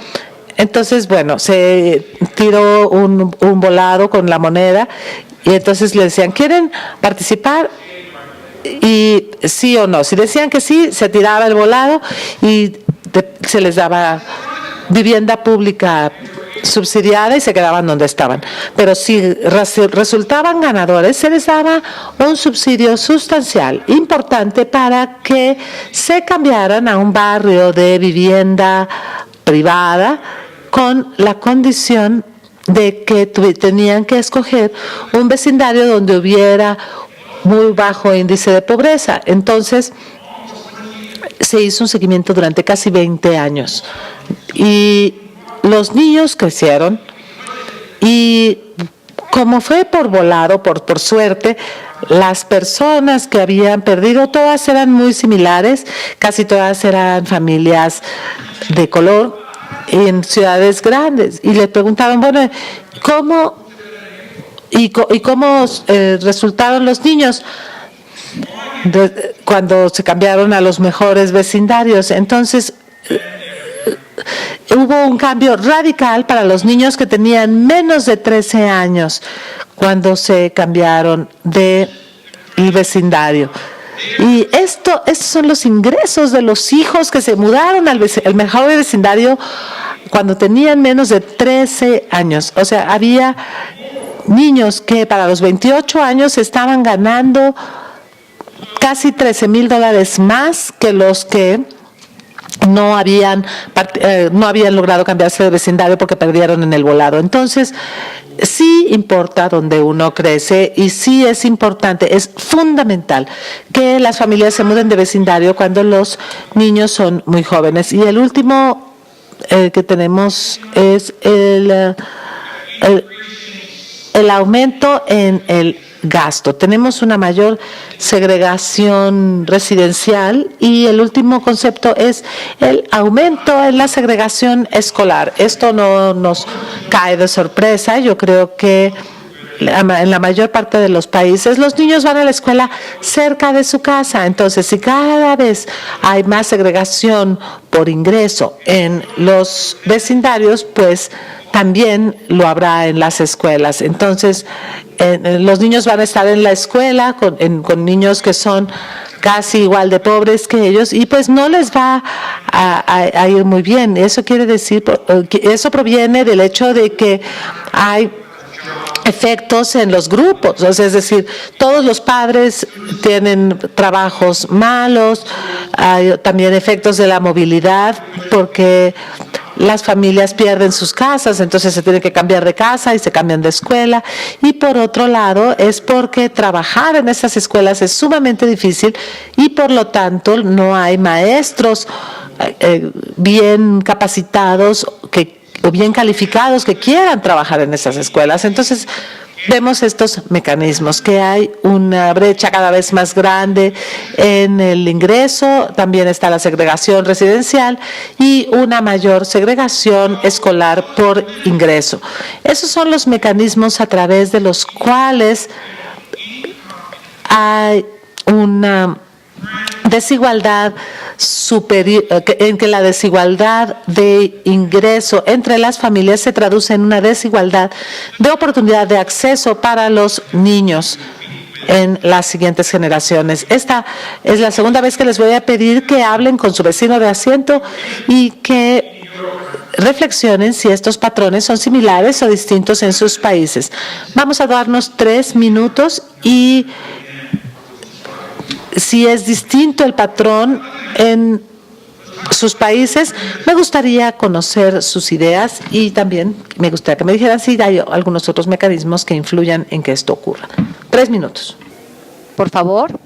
Entonces, bueno, se tiró un volado con la moneda, y entonces le decían, ¿quieren participar? Y sí o no. Si decían que sí, se tiraba el volado y se les daba vivienda pública subsidiada y se quedaban donde estaban. Pero si resultaban ganadores, se les daba un subsidio sustancial, importante, para que se cambiaran a un barrio de vivienda privada, con la condición de que tenían que escoger un vecindario donde hubiera muy bajo índice de pobreza. Entonces, se hizo un seguimiento durante casi 20 años. Y los niños crecieron, y como fue por volado, por suerte, las personas que habían perdido, todas eran muy similares, casi todas eran familias de color en ciudades grandes. Y le preguntaban, bueno, ¿cómo resultaron los niños cuando se cambiaron a los mejores vecindarios? Entonces, hubo un cambio radical para los niños que tenían menos de 13 años cuando se cambiaron de vecindario. Y estos son los ingresos de los hijos que se mudaron al mejor vecindario cuando tenían menos de 13 años. O sea, había niños que para los 28 años estaban ganando casi $13,000 más que los que no habían logrado cambiarse de vecindario porque perdieron en el volado. Entonces, sí importa donde uno crece, y sí es importante, es fundamental que las familias se muden de vecindario cuando los niños son muy jóvenes. Y el último que tenemos es el aumento en el gasto. Tenemos una mayor segregación residencial, y el último concepto es el aumento en la segregación escolar. Esto no nos cae de sorpresa. Yo creo que en la mayor parte de los países los niños van a la escuela cerca de su casa. Entonces, si cada vez hay más segregación por ingreso en los vecindarios, pues también lo habrá en las escuelas. Entonces, los niños van a estar en la escuela con niños que son casi igual de pobres que ellos, y pues no les va a ir muy bien. Eso quiere decir, eso proviene del hecho de que hay efectos en los grupos. O sea, es decir, todos los padres tienen trabajos malos, hay también efectos de la movilidad, porque las familias pierden sus casas, entonces se tienen que cambiar de casa y se cambian de escuela. Y por otro lado, es porque trabajar en esas escuelas es sumamente difícil, y por lo tanto no hay maestros bien capacitados o bien calificados que quieran trabajar en esas escuelas. Entonces, vemos estos mecanismos, que hay una brecha cada vez más grande en el ingreso, también está la segregación residencial y una mayor segregación escolar por ingreso. Esos son los mecanismos a través de los cuales hay una desigualdad superior, en que la desigualdad de ingreso entre las familias se traduce en una desigualdad de oportunidad de acceso para los niños en las siguientes generaciones. Esta es la segunda vez que les voy a pedir que hablen con su vecino de asiento y que reflexionen si estos patrones son similares o distintos en sus países. Vamos a darnos 3 minutos, y si es distinto el patrón en sus países. Me gustaría conocer sus ideas y también me gustaría que me dijeran si hay algunos otros mecanismos que influyan en que esto ocurra. 3 minutos. Por favor.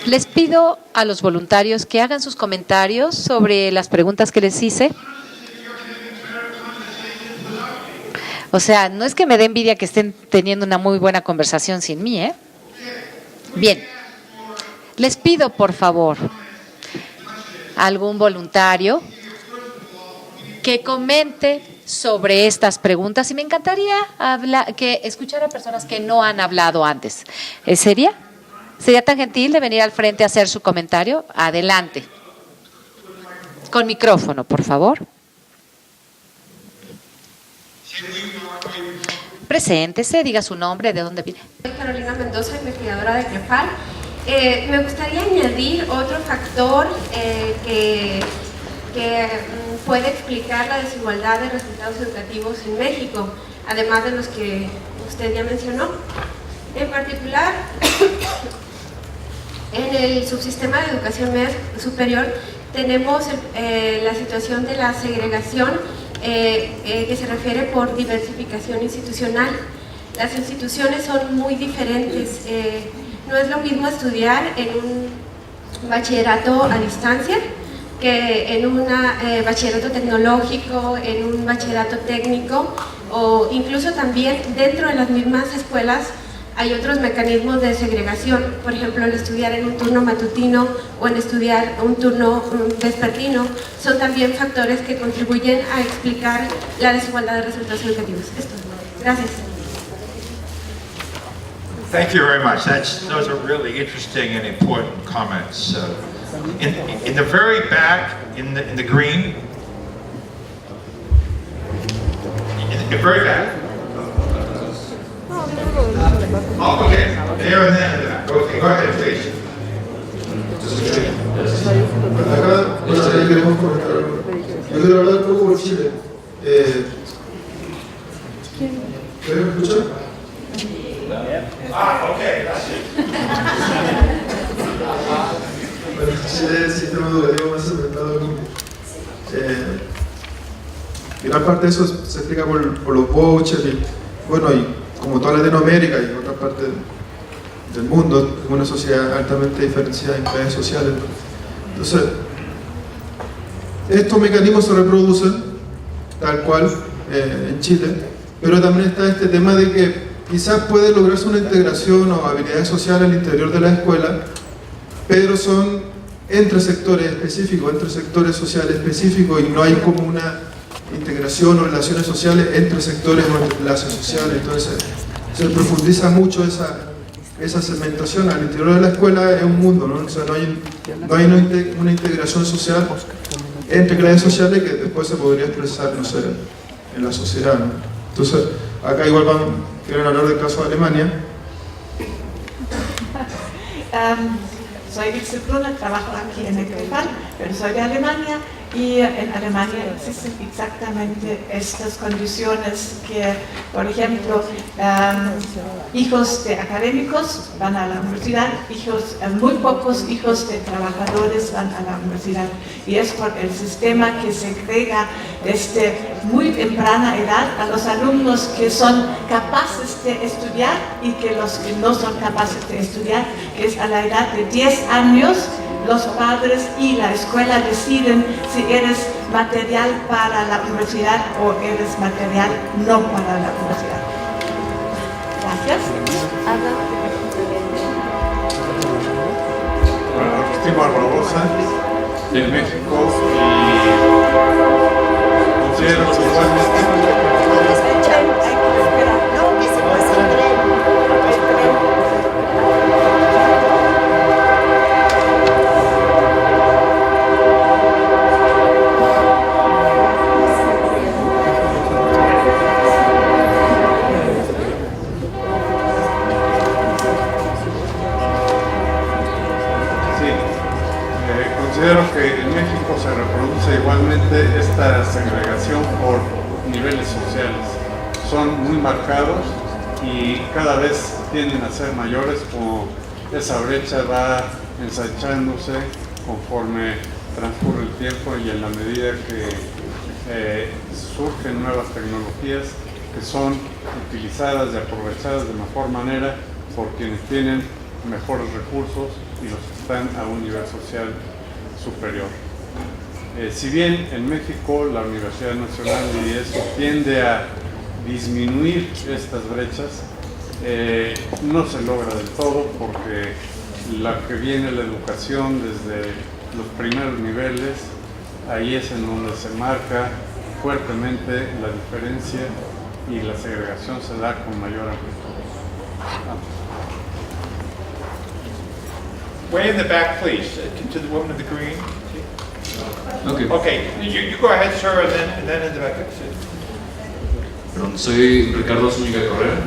Les pido a los voluntarios que hagan sus comentarios sobre las preguntas que les hice. O sea, no es que me dé envidia que estén teniendo una muy buena conversación sin mí, ¿eh? Bien. Les pido, por favor, a algún voluntario que comente sobre estas preguntas y me encantaría escuchar a personas que no han hablado antes. ¿Sería tan gentil de venir al frente a hacer su comentario? Adelante. Con micrófono, por favor. Preséntese, diga su nombre, de dónde viene. Soy Carolina Mendoza, investigadora de CREFAL. Me gustaría añadir otro factor que puede explicar la desigualdad de resultados educativos en México, además de los que usted ya mencionó. En particular, en el subsistema de educación superior tenemos la situación de la segregación que se refiere por diversificación institucional. Las instituciones son muy diferentes. No es lo mismo estudiar en un bachillerato a distancia que en un bachillerato tecnológico, en un bachillerato técnico, o incluso también dentro de las mismas escuelas hay otros mecanismos de segregación. Por ejemplo, el estudiar en un turno matutino o en estudiar un turno vespertino son también factores que contribuyen a explicar la desigualdad de resultados educativos. Esto. Gracias. Thank you very much. Those are really interesting and important comments. In the very back, in the green, in the very back. Oh, okay, there and then in the back. Okay, go ahead, please. Acá, bueno, ahí queremos comentar algo. Yo quiero hablar un poco por Chile. ¿Pueden escuchar? Okay, gracias. Bueno, Chile es el sistema educativo más segmentado del mundo. Gran parte de eso se explica por los vouchers y, bueno, y como toda Latinoamérica y otra parte del mundo, es una sociedad altamente diferenciada en clases sociales. Entonces, estos mecanismos se reproducen tal cual en Chile, pero también está este tema de que quizás puede lograrse una integración o habilidades sociales al interior de la escuela, pero son entre sectores específicos, entre sectores sociales específicos, y no hay como una integración o relaciones sociales entre sectores o entre clases sociales. Entonces se profundiza mucho esa segmentación. Al interior de la escuela es un mundo, ¿no? O sea, no hay una integración social entre clases sociales que después se podría expresar, no sé, en la sociedad, ¿no? Entonces acá igual quieren hablar del caso de Alemania. Soy Ilse Brunner, trabajo aquí en el CREFAL, pero soy de Alemania y en Alemania existen exactamente estas condiciones que, por ejemplo, hijos de académicos van a la universidad, muy pocos hijos de trabajadores van a la universidad, y es por el sistema que segrega desde muy temprana edad a los alumnos que son capaces de estudiar y que los que no son capaces de estudiar, que es a la edad de 10 años, los padres y la escuela deciden si eres material para la universidad o eres material no para la universidad. Gracias. Bueno, Agustín Barbosa, de México, y considero que igualmente... Considero que en México se reproduce igualmente esta segregación por niveles sociales. Son muy marcados y cada vez tienden a ser mayores, como esa brecha va ensanchándose conforme transcurre el tiempo y en la medida que surgen nuevas tecnologías que son utilizadas y aprovechadas de mejor manera por quienes tienen mejores recursos y los que están a un nivel social superior. Si bien en México la Universidad Nacional de IES tiende a disminuir estas brechas, no se logra del todo porque la que viene la educación desde los primeros niveles, ahí es en donde se marca fuertemente la diferencia y la segregación se da con mayor amplitud. Way in the back, please, to the woman in the green. Okay. Okay, you go ahead, sir, and then in the back. Perdón, soy Ricardo Zúñiga Correa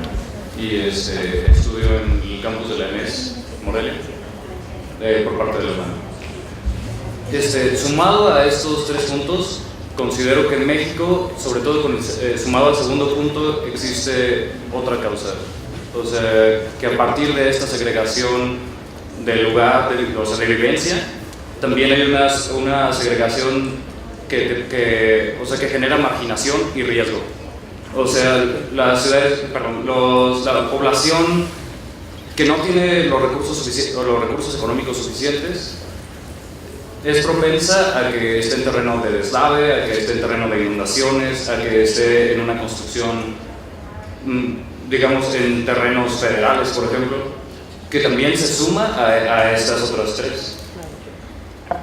y estudio en el campus de la EMES, Morelia, por parte de la UNAM. Sumado a estos tres puntos, considero que en México, sobre todo sumado al segundo punto, existe otra causa. O sea, que a partir de esta segregación del lugar, de vivencia, también hay una segregación que genera marginación y riesgo. O sea, las ciudades, la población que no tiene los recursos económicos suficientes es propensa a que esté en terreno de deslave, a que esté en terreno de inundaciones, a que esté en una construcción, digamos, en terrenos federales, por ejemplo, que también se suma a estas otras tres.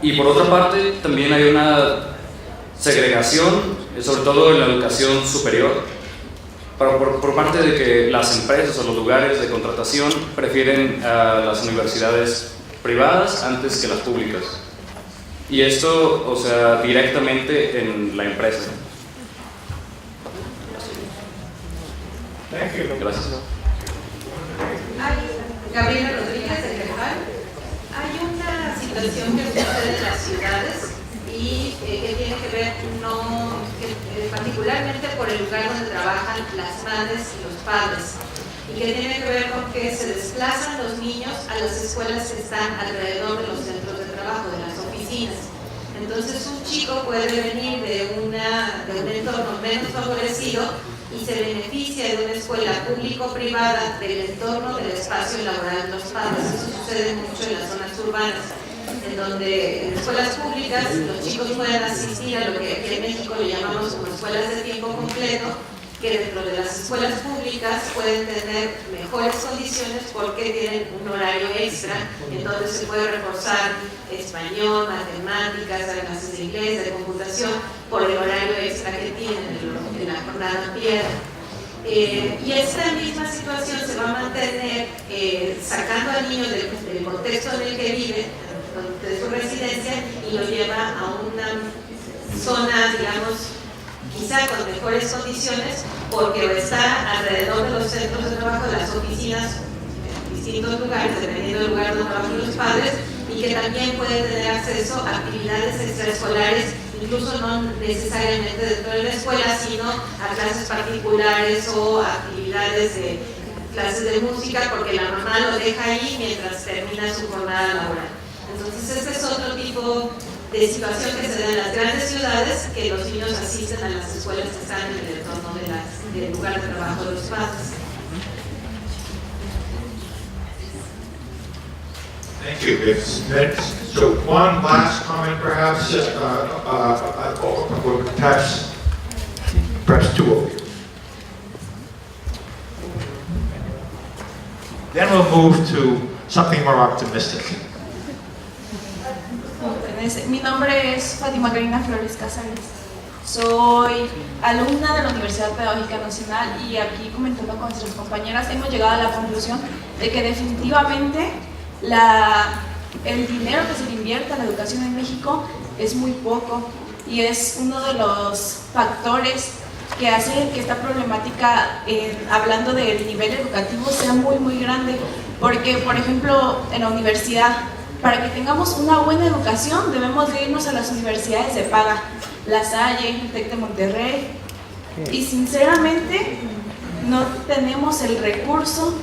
Y por otra parte, también hay una segregación, sobre todo en la educación superior, por parte de que las empresas o los lugares de contratación prefieren a las universidades privadas antes que las públicas. Y esto, o sea, directamente en la empresa. Gracias. Gabriela Rodríguez de Crefal. Hay una situación que sucede en las ciudades y que tiene que ver particularmente por el lugar donde trabajan las madres y los padres, y que tiene que ver con que se desplazan los niños a las escuelas que están alrededor de los centros de trabajo, de las oficinas. Entonces un chico puede venir de un entorno menos favorecido y se beneficia de una escuela público-privada del entorno del espacio laboral de los padres. Eso sucede mucho en las zonas urbanas, en donde en escuelas públicas los chicos pueden asistir a lo que aquí en México le llamamos como escuelas de tiempo completo, que dentro de las escuelas públicas pueden tener mejores condiciones porque tienen un horario extra, entonces se puede reforzar español, matemáticas, clases de inglés, de computación, por el horario extra que tienen en la jornada piedra. Y esta misma situación se va a mantener sacando al niño del contexto en el que vive, de su residencia, y lo lleva a una zona, digamos, quizá con mejores condiciones, porque está alrededor de los centros de trabajo, de las oficinas, en distintos lugares, dependiendo del lugar donde trabajan los padres, y que también puede tener acceso a actividades extraescolares, incluso no necesariamente dentro de la escuela, sino a clases particulares o a actividades de clases de música, porque la mamá lo deja ahí mientras termina su jornada laboral. Entonces este es otro tipo de situación que se da en las grandes ciudades, que los niños asisten a las escuelas que están en el entorno del lugar de trabajo de los padres. Thank you. So one last comment, perhaps, perhaps two of you. Then we'll move to something more optimistic. Mi nombre es Fátima Karina Flores Casares. Soy alumna de la Universidad Pedagógica Nacional y aquí comentando con nuestras compañeras hemos llegado a la conclusión de que definitivamente el dinero que se le invierte a la educación en México es muy poco y es uno de los factores que hace que esta problemática, hablando del nivel educativo, sea muy muy grande, porque por ejemplo en la universidad, para que tengamos una buena educación debemos de irnos a las universidades de paga, La Salle, el TEC de Monterrey, y sinceramente no tenemos el recurso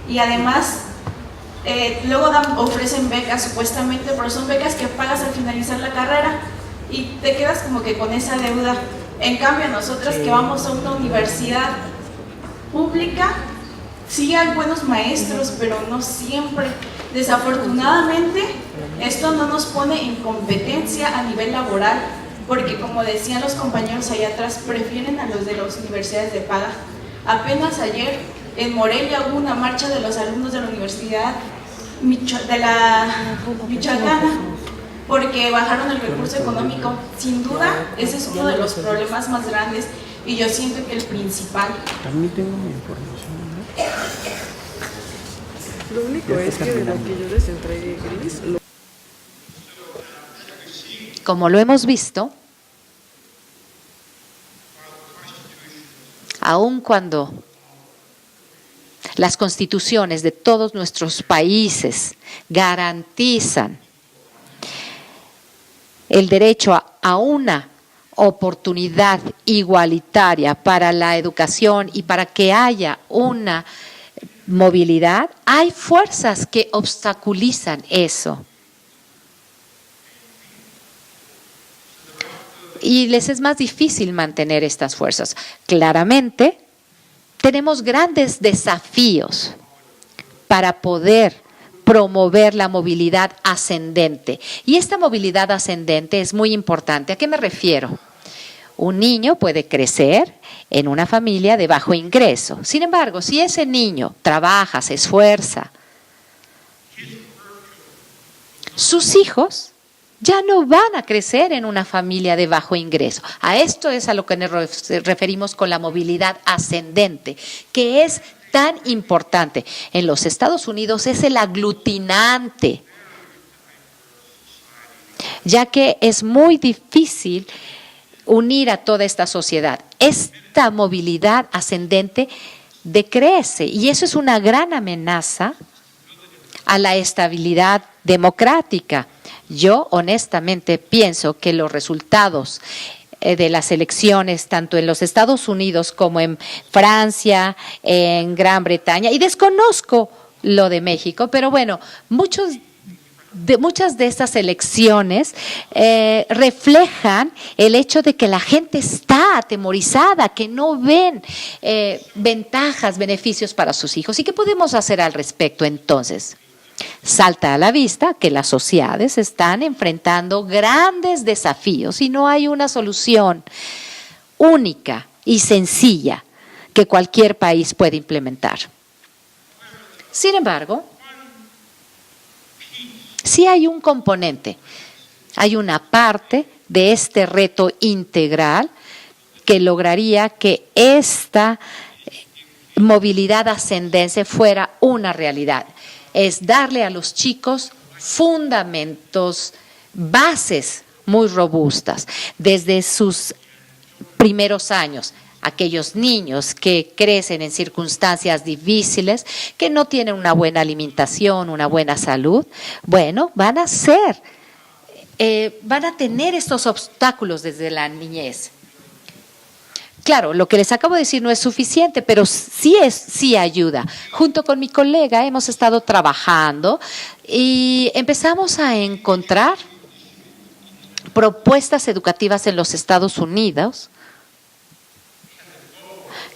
y además luego ofrecen becas supuestamente, pero son becas que pagas al finalizar la carrera y te quedas como que con esa deuda. En cambio, nosotros que vamos a una universidad pública, sí hay buenos maestros, pero no siempre. Desafortunadamente, esto no nos pone en competencia a nivel laboral, porque como decían los compañeros allá atrás, prefieren a los de las universidades de paga. Apenas ayer en Morelia hubo una marcha de los alumnos de la Universidad de la Michoacana, porque bajaron el recurso económico. Sin duda, ese es uno de los problemas más grandes y yo siento que el principal. También tengo mi información, ¿no? Lo único es que de lo que yo les entregué gris... Como lo hemos visto, aun cuando las constituciones de todos nuestros países garantizan el derecho a una oportunidad igualitaria para la educación y para que haya una movilidad, hay fuerzas que obstaculizan eso. Y les es más difícil mantener estas fuerzas. Claramente, tenemos grandes desafíos para poder promover la movilidad ascendente. Y esta movilidad ascendente es muy importante. ¿A qué me refiero? Un niño puede crecer en una familia de bajo ingreso. Sin embargo, si ese niño trabaja, se esfuerza, sus hijos ya no van a crecer en una familia de bajo ingreso. A esto es a lo que nos referimos con la movilidad ascendente, que es tan importante. En los Estados Unidos es el aglutinante, ya que es muy difícil unir a toda esta sociedad. Esta movilidad ascendente decrece y eso es una gran amenaza a la estabilidad democrática. Yo honestamente pienso que los resultados de las elecciones, tanto en los Estados Unidos como en Francia, en Gran Bretaña, y desconozco lo de México, pero bueno, muchas de estas elecciones reflejan el hecho de que la gente está atemorizada, que no ven ventajas, beneficios para sus hijos. ¿Y qué podemos hacer al respecto entonces? Salta a la vista que las sociedades están enfrentando grandes desafíos y no hay una solución única y sencilla que cualquier país puede implementar. Sin embargo, sí hay un componente, hay una parte de este reto integral que lograría que esta movilidad ascendente fuera una realidad. Es darle a los chicos fundamentos, bases muy robustas desde sus primeros años. Aquellos niños que crecen en circunstancias difíciles, que no tienen una buena alimentación, una buena salud, bueno, van a tener estos obstáculos desde la niñez. Claro, lo que les acabo de decir no es suficiente, pero sí ayuda. Junto con mi colega hemos estado trabajando y empezamos a encontrar propuestas educativas en los Estados Unidos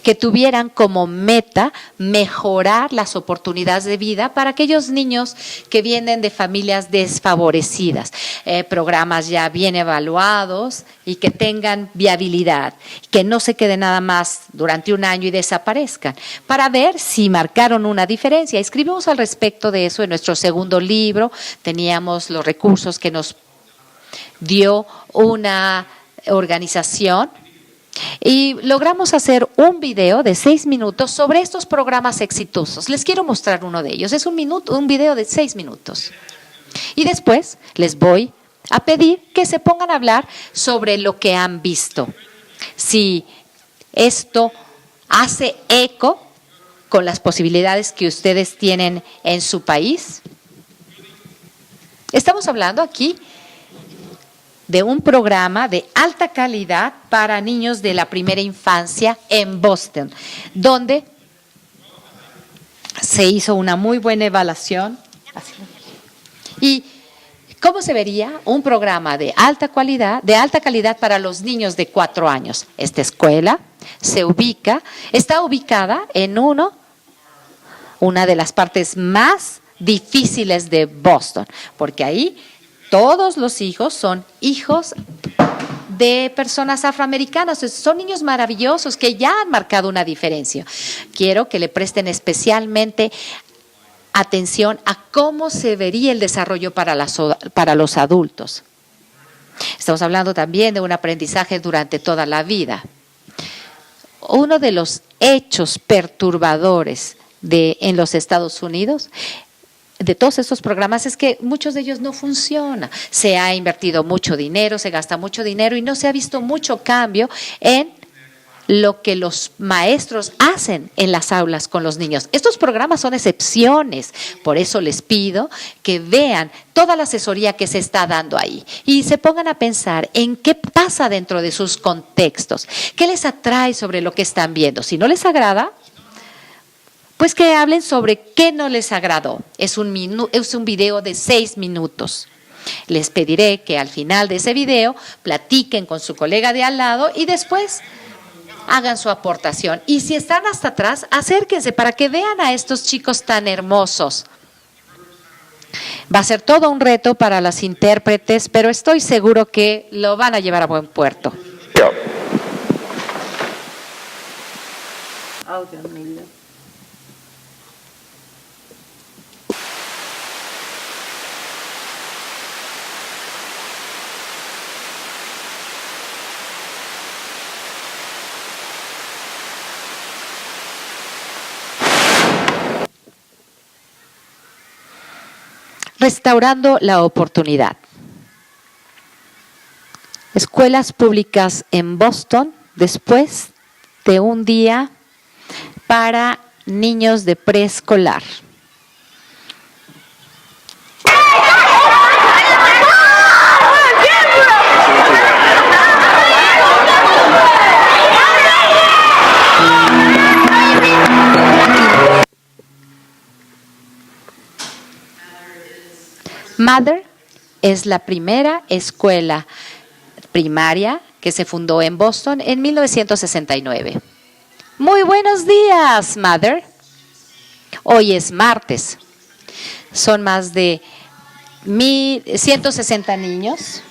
que tuvieran como meta mejorar las oportunidades de vida para aquellos niños que vienen de familias desfavorecidas, programas ya bien evaluados y que tengan viabilidad, que no se queden nada más durante un año y desaparezcan, para ver si marcaron una diferencia. Escribimos al respecto de eso en nuestro segundo libro, teníamos los recursos que nos dio una organización y logramos hacer un video de 6 minutos sobre estos programas exitosos. Les quiero mostrar uno de ellos. Es un video de 6 minutos. Y después les voy a pedir que se pongan a hablar sobre lo que han visto. Si esto hace eco con las posibilidades que ustedes tienen en su país. Estamos hablando aquí de un programa de alta calidad para niños de la primera infancia en Boston, donde se hizo una muy buena evaluación Así. ¿Y cómo se vería un programa de alta calidad para los niños de 4 años? Esta escuela está ubicada en una de las partes más difíciles de Boston, porque ahí todos los hijos son hijos de personas afroamericanas. Son niños maravillosos que ya han marcado una diferencia. Quiero que le presten especialmente atención a cómo se vería el desarrollo para los adultos. Estamos hablando también de un aprendizaje durante toda la vida. Uno de los hechos perturbadores en los Estados Unidos de todos estos programas es que muchos de ellos no funcionan. Se ha invertido mucho dinero, se gasta mucho dinero y no se ha visto mucho cambio en lo que los maestros hacen en las aulas con los niños. Estos programas son excepciones, por eso les pido que vean toda la asesoría que se está dando ahí y se pongan a pensar en qué pasa dentro de sus contextos, qué les atrae sobre lo que están viendo. Si no les agrada, pues que hablen sobre qué no les agradó. Es un video de 6 minutos. Les pediré que al final de ese video platiquen con su colega de al lado y después hagan su aportación. Y si están hasta atrás, acérquense para que vean a estos chicos tan hermosos. Va a ser todo un reto para las intérpretes, pero estoy seguro que lo van a llevar a buen puerto. Restaurando la oportunidad. Escuelas públicas en Boston después de un día para niños de preescolar. Mather es la primera escuela primaria que se fundó en Boston en 1969. Muy buenos días, Mather. Hoy es martes. Son más de 160 niños.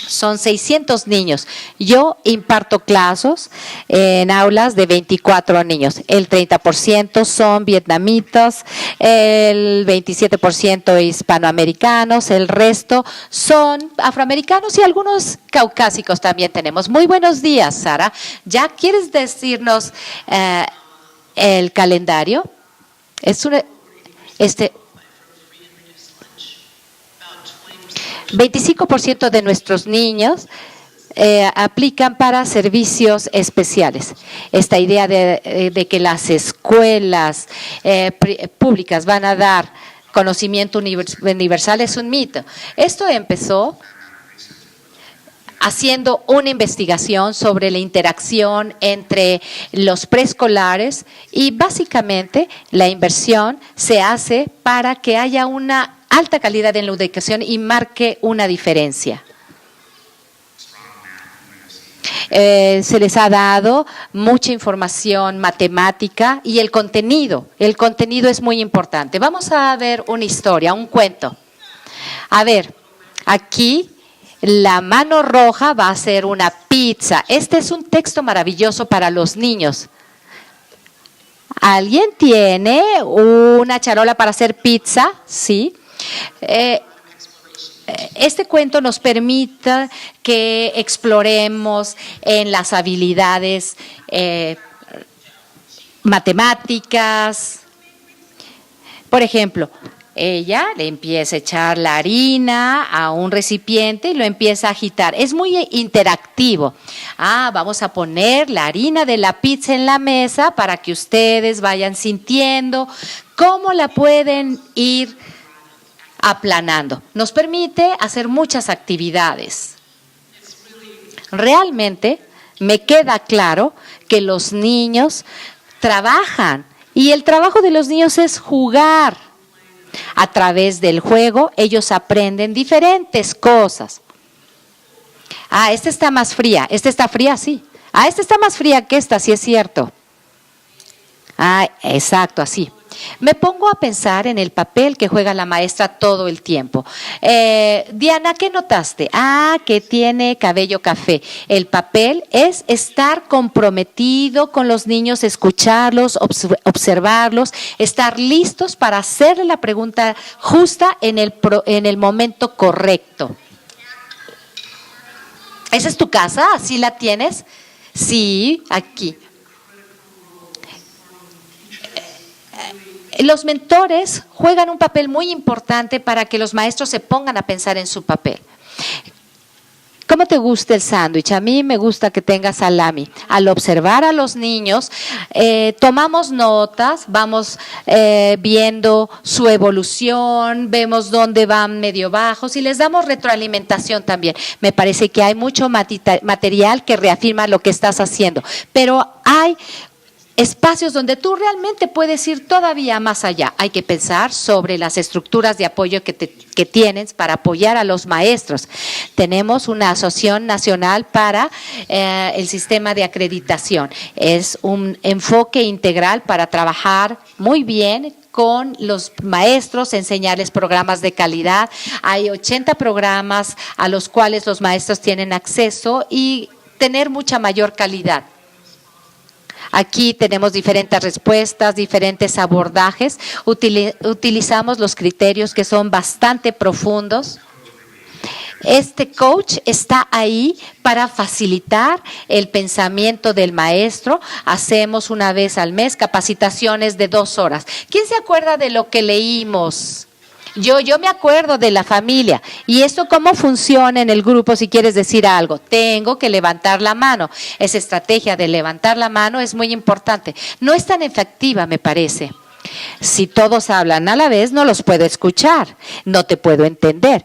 Son 600 niños. Yo imparto clases en aulas de 24 niños. El 30% son vietnamitas, el 27% hispanoamericanos, el resto son afroamericanos y algunos caucásicos también tenemos. Muy buenos días, Sara. ¿Ya quieres decirnos el calendario? 25% de nuestros niños aplican para servicios especiales. Esta idea de que las escuelas públicas van a dar conocimiento universal es un mito. Esto empezó haciendo una investigación sobre la interacción entre los preescolares y básicamente la inversión se hace para que haya una alta calidad en la educación y marque una diferencia. Se les ha dado mucha información matemática y el contenido es muy importante. Vamos a ver una historia, un cuento. A ver, aquí la mano roja va a ser una pizza. Este es un texto maravilloso para los niños. ¿Alguien tiene una charola para hacer pizza? Sí. Este cuento nos permite que exploremos en las habilidades matemáticas. Por ejemplo, ella le empieza a echar la harina a un recipiente y lo empieza a agitar. Es muy interactivo. Vamos a poner la harina de la pizza en la mesa para que ustedes vayan sintiendo cómo la pueden ir aplanando. Nos permite hacer muchas actividades. Realmente me queda claro que los niños trabajan y el trabajo de los niños es jugar. A través del juego, ellos aprenden diferentes cosas. Ah, esta está más fría. ¿Esta está fría? Sí. Ah, esta está más fría que esta, sí es cierto. Ah, exacto, así. Me pongo a pensar en el papel que juega la maestra todo el tiempo. Diana, ¿qué notaste? Ah, que tiene cabello café. El papel es estar comprometido con los niños, escucharlos, observarlos, estar listos para hacerle la pregunta justa en el momento correcto. ¿Esa es tu casa? ¿Así la tienes? Sí, aquí. Los mentores juegan un papel muy importante para que los maestros se pongan a pensar en su papel. ¿Cómo te gusta el sándwich? A mí me gusta que tenga salami. Al observar a los niños, tomamos notas, vamos viendo su evolución, vemos dónde van medio bajos y les damos retroalimentación también. Me parece que hay mucho material que reafirma lo que estás haciendo, pero hay espacios donde tú realmente puedes ir todavía más allá. Hay que pensar sobre las estructuras de apoyo que tienes para apoyar a los maestros. Tenemos una asociación nacional para el sistema de acreditación. Es un enfoque integral para trabajar muy bien con los maestros, enseñarles programas de calidad. Hay 80 programas a los cuales los maestros tienen acceso y tener mucha mayor calidad. Aquí tenemos diferentes respuestas, diferentes abordajes. Utilizamos los criterios que son bastante profundos. Este coach está ahí para facilitar el pensamiento del maestro. Hacemos una vez al mes capacitaciones de 2 horas. ¿Quién se acuerda de lo que leímos? Yo me acuerdo de la familia. ¿Y esto cómo funciona en el grupo si quieres decir algo? Tengo que levantar la mano. Esa estrategia de levantar la mano es muy importante. No es tan efectiva, me parece. Si todos hablan a la vez, no los puedo escuchar, no te puedo entender.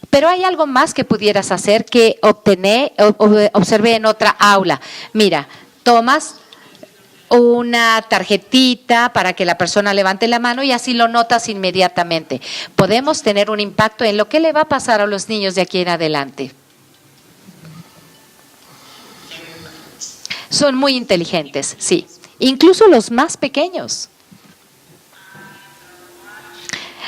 Pero hay algo más que pudieras hacer que observé en otra aula. Mira, tomas una tarjetita para que la persona levante la mano y así lo notas inmediatamente. Podemos tener un impacto en lo que le va a pasar a los niños de aquí en adelante. Son muy inteligentes, sí. Incluso los más pequeños.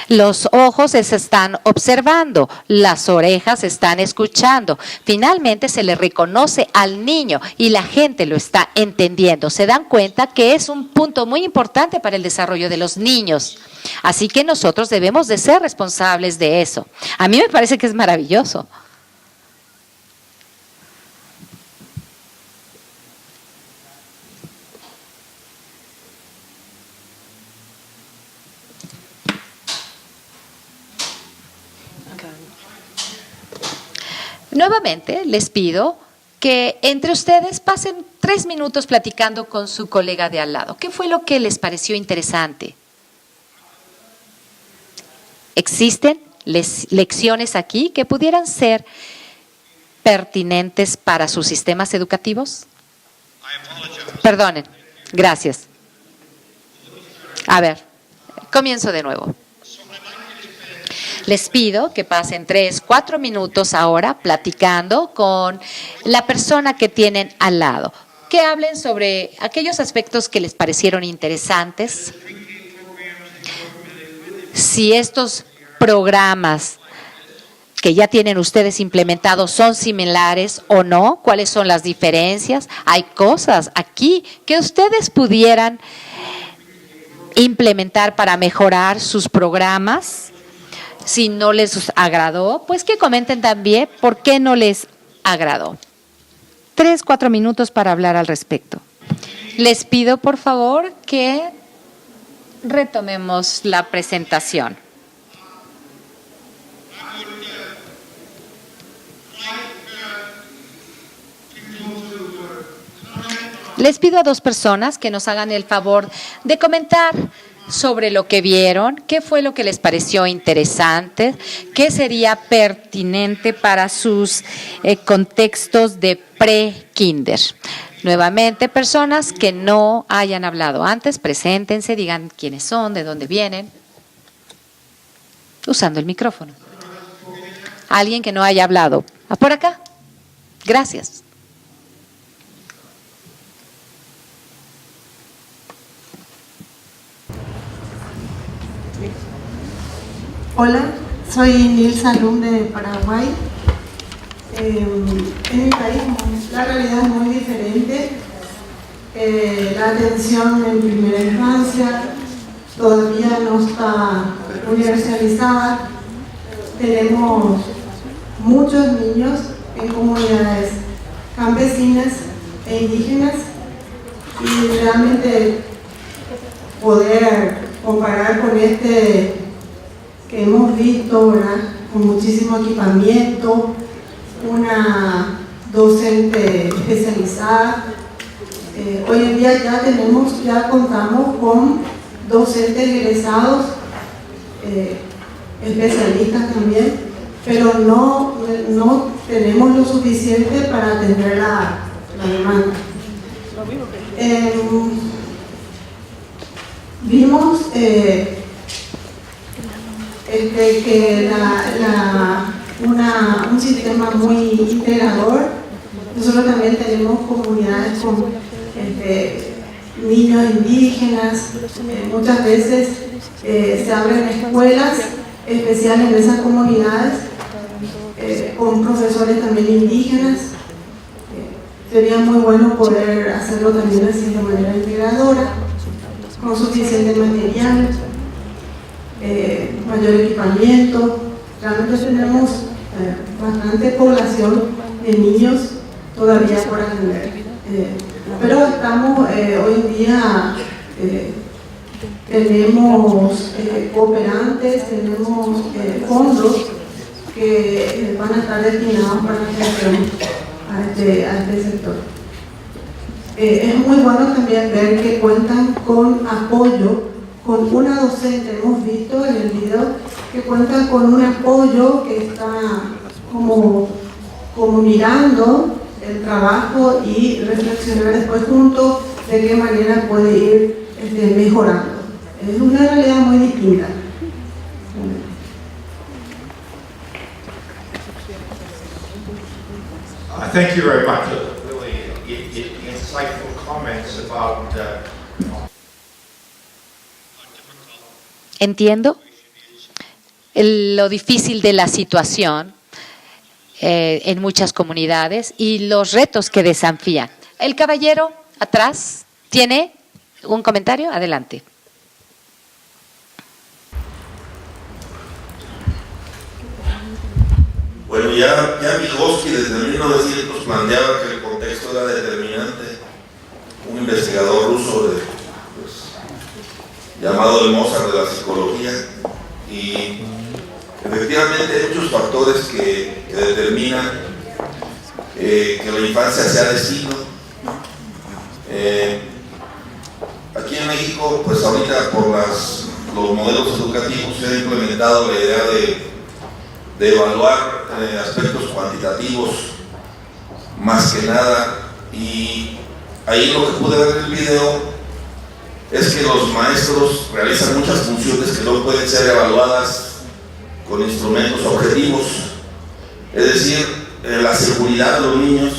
Los ojos se están observando, las orejas están escuchando. Finalmente se le reconoce al niño y la gente lo está entendiendo. Se dan cuenta que es un punto muy importante para el desarrollo de los niños. Así que nosotros debemos de ser responsables de eso. A mí me parece que es maravilloso. Nuevamente les pido que entre ustedes pasen 3 minutos platicando con su colega de al lado. ¿Qué fue lo que les pareció interesante? ¿Existen lecciones aquí que pudieran ser pertinentes para sus sistemas educativos? Perdonen, gracias. A ver, comienzo de nuevo. Les pido que pasen 3, 4 minutos ahora platicando con la persona que tienen al lado. Que hablen sobre aquellos aspectos que les parecieron interesantes. Si estos programas que ya tienen ustedes implementados son similares o no, cuáles son las diferencias. Hay cosas aquí que ustedes pudieran implementar para mejorar sus programas. Si no les agradó, pues que comenten también por qué no les agradó. 3, 4 minutos para hablar al respecto. Les pido, por favor, que retomemos la presentación. Les pido a 2 personas que nos hagan el favor de comentar sobre lo que vieron, qué fue lo que les pareció interesante, qué sería pertinente para sus contextos de pre-kinder. Nuevamente, personas que no hayan hablado antes, preséntense, digan quiénes son, de dónde vienen. usando el micrófono. Alguien que no haya hablado. Por acá. Gracias. Hola, soy Nilsa Lum de Paraguay. En mi país la realidad es muy diferente. La atención en primera infancia todavía no está universalizada. Tenemos muchos niños en comunidades campesinas e indígenas y realmente poder comparar con este que hemos visto, ¿verdad?, con muchísimo equipamiento, una docente especializada. Hoy en día ya contamos con docentes egresados, especialistas también, pero no tenemos lo suficiente para atender la demanda. Vimos que un sistema muy integrador. Nosotros también tenemos comunidades con niños indígenas. Muchas veces se abren escuelas especiales en esas comunidades con profesores también indígenas. Sería muy bueno poder hacerlo también así de manera integradora, con suficiente material, mayor equipamiento. Realmente tenemos bastante población de niños todavía por atender, pero estamos hoy en día tenemos cooperantes, tenemos fondos que van a estar destinados para la atención a este sector. Es muy bueno también ver que cuentan con apoyo, con una docente. Hemos visto en el video que cuentan con un apoyo que está como mirando el trabajo y reflexionar después juntos de qué manera puede ir mejorando. Es una realidad muy distinta. Thank you very much. Really insightful comments about. Entiendo lo difícil de la situación en muchas comunidades y los retos que desafían. El caballero atrás tiene un comentario. Adelante. Bueno, ya Vygotsky desde 1900 planteaba que el contexto era determinante. Un investigador ruso llamado el Mozart de la psicología, y efectivamente hay muchos factores que determinan que la infancia sea destino. Aquí en México, pues ahorita por los modelos educativos se ha implementado la idea de evaluar aspectos cuantitativos más que nada, y ahí lo que pude ver en el video es que los maestros realizan muchas funciones que no pueden ser evaluadas con instrumentos objetivos. Es decir, la seguridad de los niños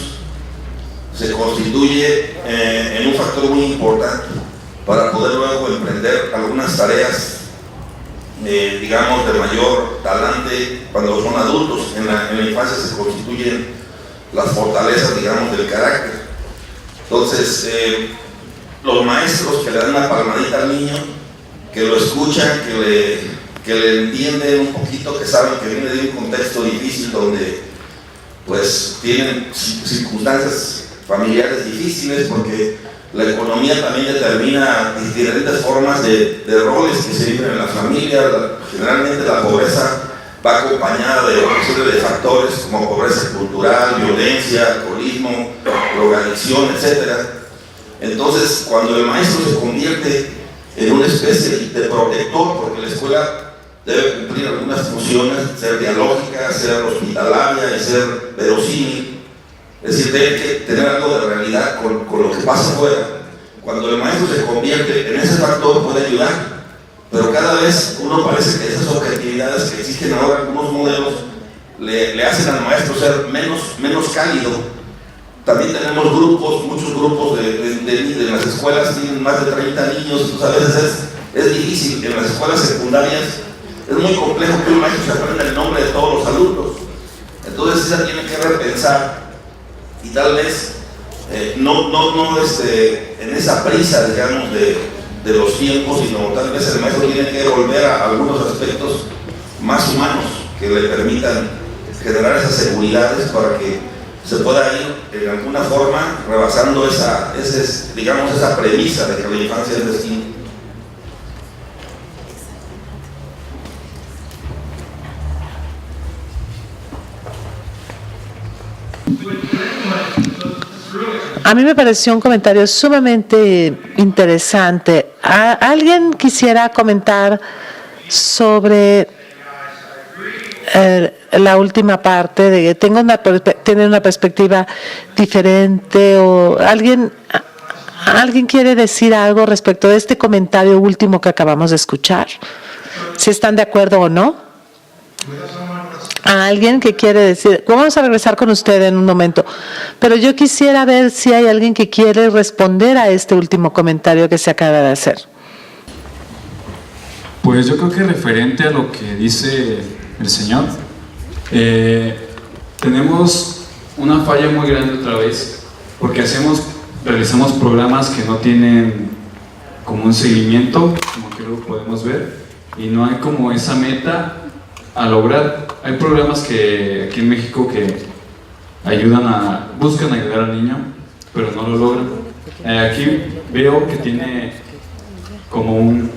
se constituye en un factor muy importante para poder luego emprender algunas tareas digamos de mayor talante cuando son adultos. En la infancia se constituyen las fortalezas, digamos, del carácter. Entonces los maestros que le dan una palmadita al niño, que lo escuchan, que le entienden un poquito, que saben que viene de un contexto difícil donde pues tienen circunstancias familiares difíciles, porque la economía también determina diferentes formas de roles que se viven en la familia. Generalmente la pobreza va acompañada de una serie de factores como pobreza cultural, violencia, alcoholismo, drogadicción, etc. Entonces, cuando el maestro se convierte en una especie de protector, porque la escuela debe cumplir algunas funciones, ser dialógica, ser hospitalaria y ser verosímil, es decir, debe que tener algo de realidad con lo que pasa afuera. Cuando el maestro se convierte en ese factor, puede ayudar pero cada vez uno parece que esas objetividades que existen ahora, algunos modelos, le hacen al maestro ser menos cálido. También tenemos grupos, muchos grupos de las escuelas tienen más de 30 niños, entonces a veces es difícil. En las escuelas secundarias es muy complejo que un maestro se aprenda el nombre de todos los alumnos. Entonces esa tiene que repensar y tal vez en esa prisa, digamos, de los tiempos, sino tal vez el maestro tiene que volver a algunos aspectos más humanos que le permitan generar esas seguridades para que se pueda ir en alguna forma rebasando esa premisa de que la infancia es destino. A mí me pareció un comentario sumamente interesante. ¿Alguien quisiera comentar sobre la última parte de que tiene una perspectiva diferente, o alguien quiere decir algo respecto de este comentario último que acabamos de escuchar? ¿Si están de acuerdo o no? ¿A alguien que quiere decir? Vamos a regresar con usted en un momento, pero yo quisiera ver si hay alguien que quiere responder a este último comentario que se acaba de hacer. Pues yo creo que referente a lo que dice el señor, tenemos una falla muy grande otra vez, porque realizamos programas que no tienen como un seguimiento, como que lo podemos ver, y no hay como esa meta a lograr. Hay programas que aquí en México que buscan ayudar al niño, pero no lo logran. Aquí veo que tiene como un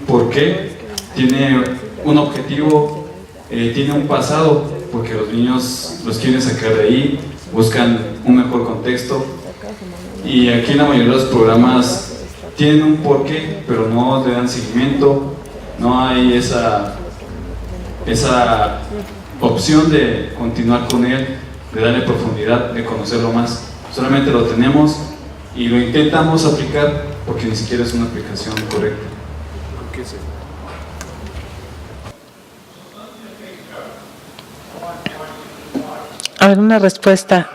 porqué, tiene un objetivo, tiene un pasado, porque los niños los quieren sacar de ahí, buscan un mejor contexto, y aquí la mayoría de los programas tienen un porqué, pero no le dan seguimiento. No hay esa opción de continuar con él, de darle profundidad, de conocerlo más. Solamente lo tenemos y lo intentamos aplicar porque ni siquiera es una aplicación correcta. A ver, una respuesta.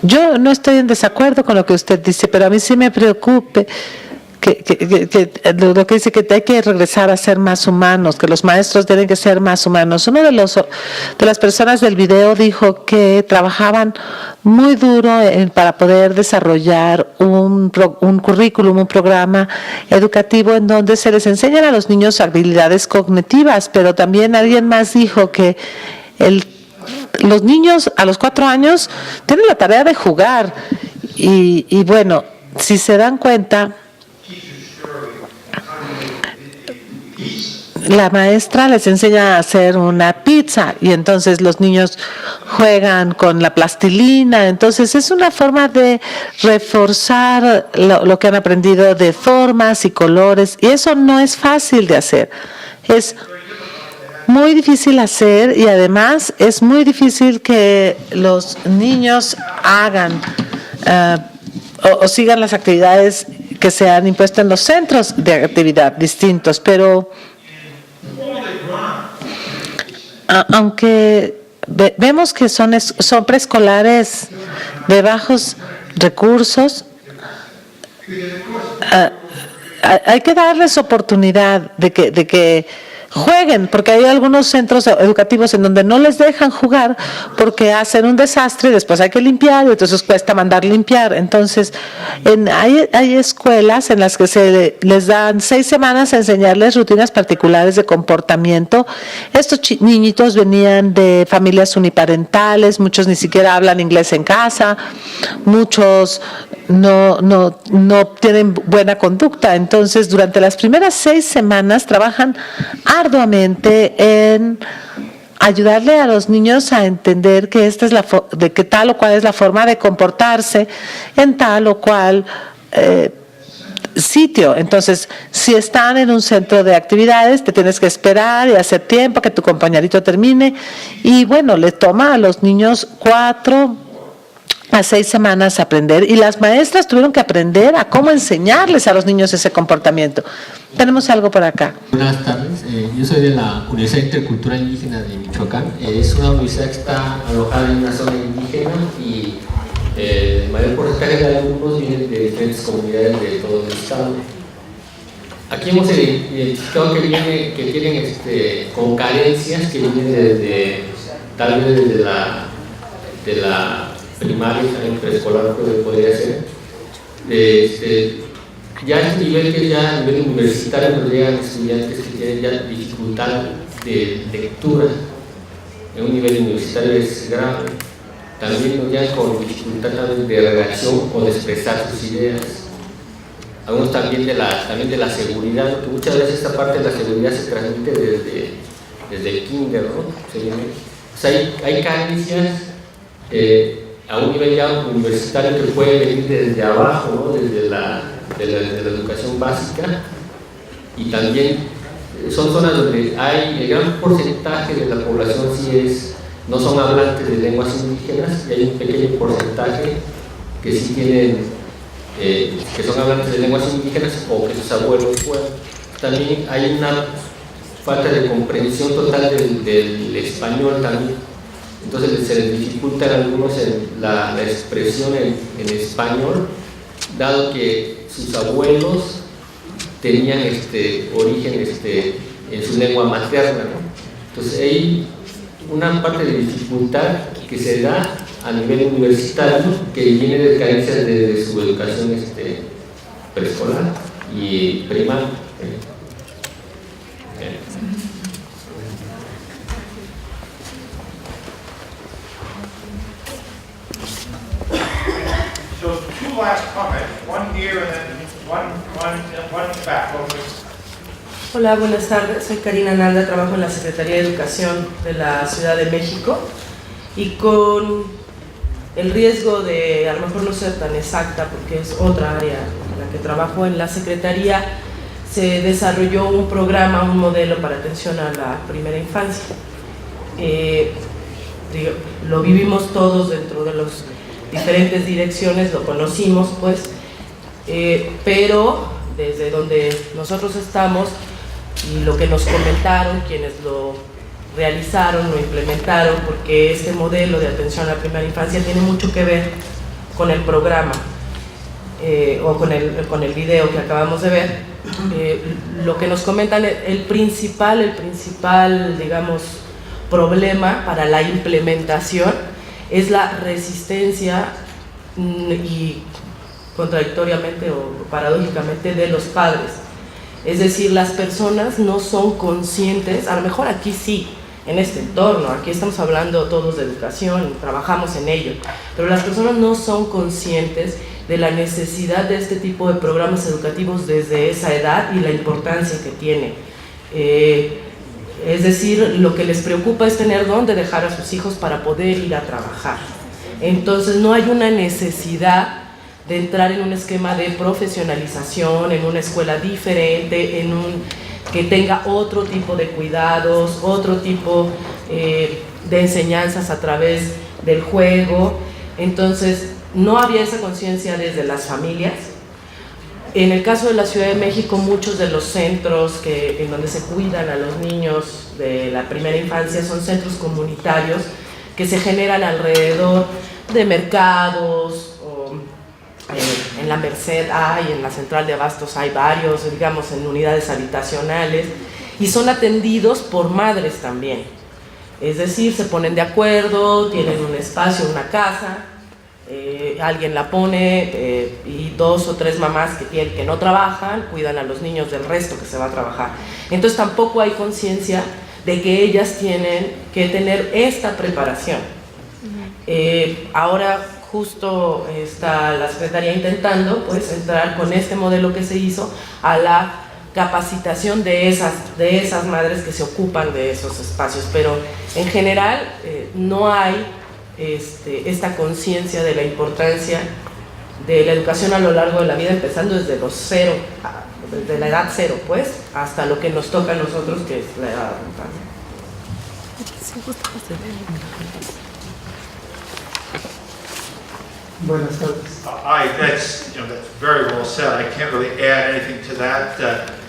Yo no estoy en desacuerdo con lo que usted dice, pero a mí sí me preocupa lo que dice que hay que regresar a ser más humanos, que los maestros tienen que ser más humanos. Uno de las personas del video dijo que trabajaban muy duro para poder desarrollar un currículum, un programa educativo en donde se les enseñan a los niños habilidades cognitivas, pero también alguien más dijo que los niños a los 4 años tienen la tarea de jugar y bueno, si se dan cuenta, la maestra les enseña a hacer una pizza y entonces los niños juegan con la plastilina. Entonces es una forma de reforzar lo que han aprendido de formas y colores, y eso no es fácil de hacer. Es muy difícil hacer, y además es muy difícil que los niños hagan o sigan las actividades que se han impuesto en los centros de actividad distintos, pero aunque vemos que son preescolares de bajos recursos, hay que darles oportunidad de que jueguen, porque hay algunos centros educativos en donde no les dejan jugar porque hacen un desastre y después hay que limpiar, y entonces cuesta mandar limpiar. Entonces hay escuelas en las que se les dan 6 semanas a enseñarles rutinas particulares de comportamiento. Estos niñitos venían de familias uniparentales, muchos ni siquiera hablan inglés en casa, muchos no tienen buena conducta. Entonces durante las primeras 6 semanas trabajan arduamente en ayudarle a los niños a entender que esta es que tal o cual es la forma de comportarse en tal o cual sitio. Entonces, si están en un centro de actividades, te tienes que esperar y hacer tiempo que tu compañerito termine, y bueno, le toma a los niños 4 a 6 semanas aprender, y las maestras tuvieron que aprender a cómo enseñarles a los niños ese comportamiento. Tenemos algo por acá. Buenas tardes, yo soy de la Universidad Intercultural Indígena de Michoacán. Es una universidad que está alojada en una zona indígena y el mayor porcentaje de alumnos vienen de diferentes comunidades de todo el estado. Aquí hemos identificado que tienen con carencias que vienen desde, tal vez desde la primaria, también preescolar podría ser. Ya a este nivel, que ya a nivel universitario, nos llegan estudiantes que tienen ya dificultad de lectura. En un nivel universitario es grave. También nos llegan con dificultad de redacción o de expresar sus ideas. Algunos también de la seguridad, porque muchas veces esta parte de la seguridad se transmite desde el kinder, ¿no? O sea, hay carencias a un nivel ya universitario que puede venir desde abajo, ¿no? Desde la educación básica, y también son zonas donde hay el gran porcentaje de la población no son hablantes de lenguas indígenas, y hay un pequeño porcentaje que sí tienen, que son hablantes de lenguas indígenas o que sus abuelos fueron. También hay una falta de comprensión total del español también. Entonces se les dificulta a algunos la expresión en español, dado que sus abuelos tenían origen en su lengua materna, ¿no? Entonces hay una parte de dificultad que se da a nivel universitario, que viene de carencias de su educación preescolar y primaria. So 2 last comments, one here and then one back. Hola, buenas tardes. Soy Karina Nalda, trabajo en la Secretaría de Educación de la Ciudad de México, y con el riesgo de a lo mejor no ser tan exacta, porque es otra área en la que trabajo en la Secretaría, se desarrolló un programa, un modelo para atención a la primera infancia. Lo vivimos todos dentro de las diferentes direcciones, lo conocimos pues, pero desde donde nosotros estamos y lo que nos comentaron quienes lo realizaron, lo implementaron, porque este modelo de atención a la primera infancia tiene mucho que ver con el programa o con el video que acabamos de ver. Lo que nos comentan, el principal, digamos, problema para la implementación es la resistencia y contradictoriamente o paradójicamente de los padres. Es decir, las personas no son conscientes, a lo mejor aquí sí, en este entorno, aquí estamos hablando todos de educación, trabajamos en ello, pero las personas no son conscientes de la necesidad de este tipo de programas educativos desde esa edad y la importancia que tiene. Es decir, lo que les preocupa es tener dónde dejar a sus hijos para poder ir a trabajar. Entonces no hay una necesidad de entrar en un esquema de profesionalización, en una escuela diferente, que tenga otro tipo de cuidados, otro tipo de enseñanzas a través del juego. Entonces no había esa conciencia desde las familias. En el caso de la Ciudad de México, muchos de los centros en donde se cuidan a los niños de la primera infancia son centros comunitarios que se generan alrededor de mercados, en la Merced hay, en la Central de Abastos hay varios, digamos en unidades habitacionales, y son atendidos por madres también. Es decir, se ponen de acuerdo, tienen un espacio, una casa, alguien la pone y 2 o 3 mamás que no trabajan cuidan a los niños del resto que se va a trabajar. Entonces tampoco hay conciencia de que ellas tienen que tener esta preparación. Ahora justo está la Secretaría intentando pues entrar con este modelo que se hizo a la capacitación de esas madres que se ocupan de esos espacios, pero en general no hay esta conciencia de la importancia de la educación a lo largo de la vida, empezando desde desde la edad 0 pues, hasta lo que nos toca a nosotros, que es la edad adulta. Buenas tardes. That's very well said. I can't really add anything to that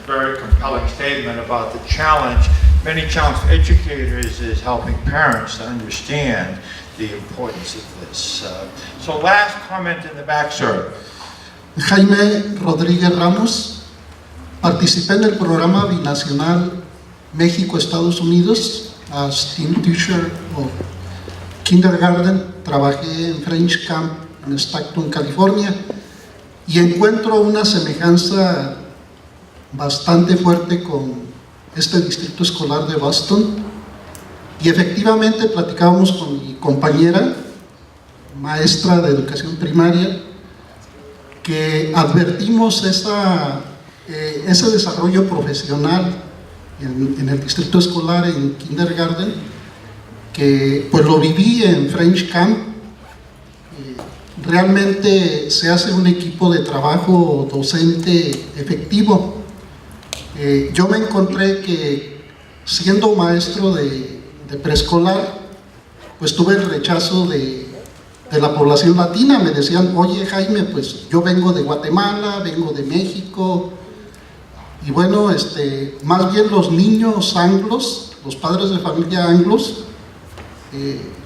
very compelling statement about the challenge. Many challenge for educators is helping parents to understand the importance of this. So last comment in the back, sir. Jaime Rodríguez Ramos, participé en el programa binacional México-Estados Unidos as team teacher of kindergarten. Trabajé en French Camp en Stockton, California, y encuentro una semejanza bastante fuerte con este distrito escolar de Boston. Y efectivamente platicábamos con mi compañera, maestra de educación primaria, que advertimos ese desarrollo profesional en el distrito escolar, en kindergarten, que pues lo viví en French Camp. Realmente se hace un equipo de trabajo docente efectivo. Yo me encontré que siendo maestro de preescolar, pues tuve el rechazo de la población latina. Me decían, oye Jaime, pues yo vengo de Guatemala, vengo de México, y bueno, más bien los niños anglos, los padres de familia anglos,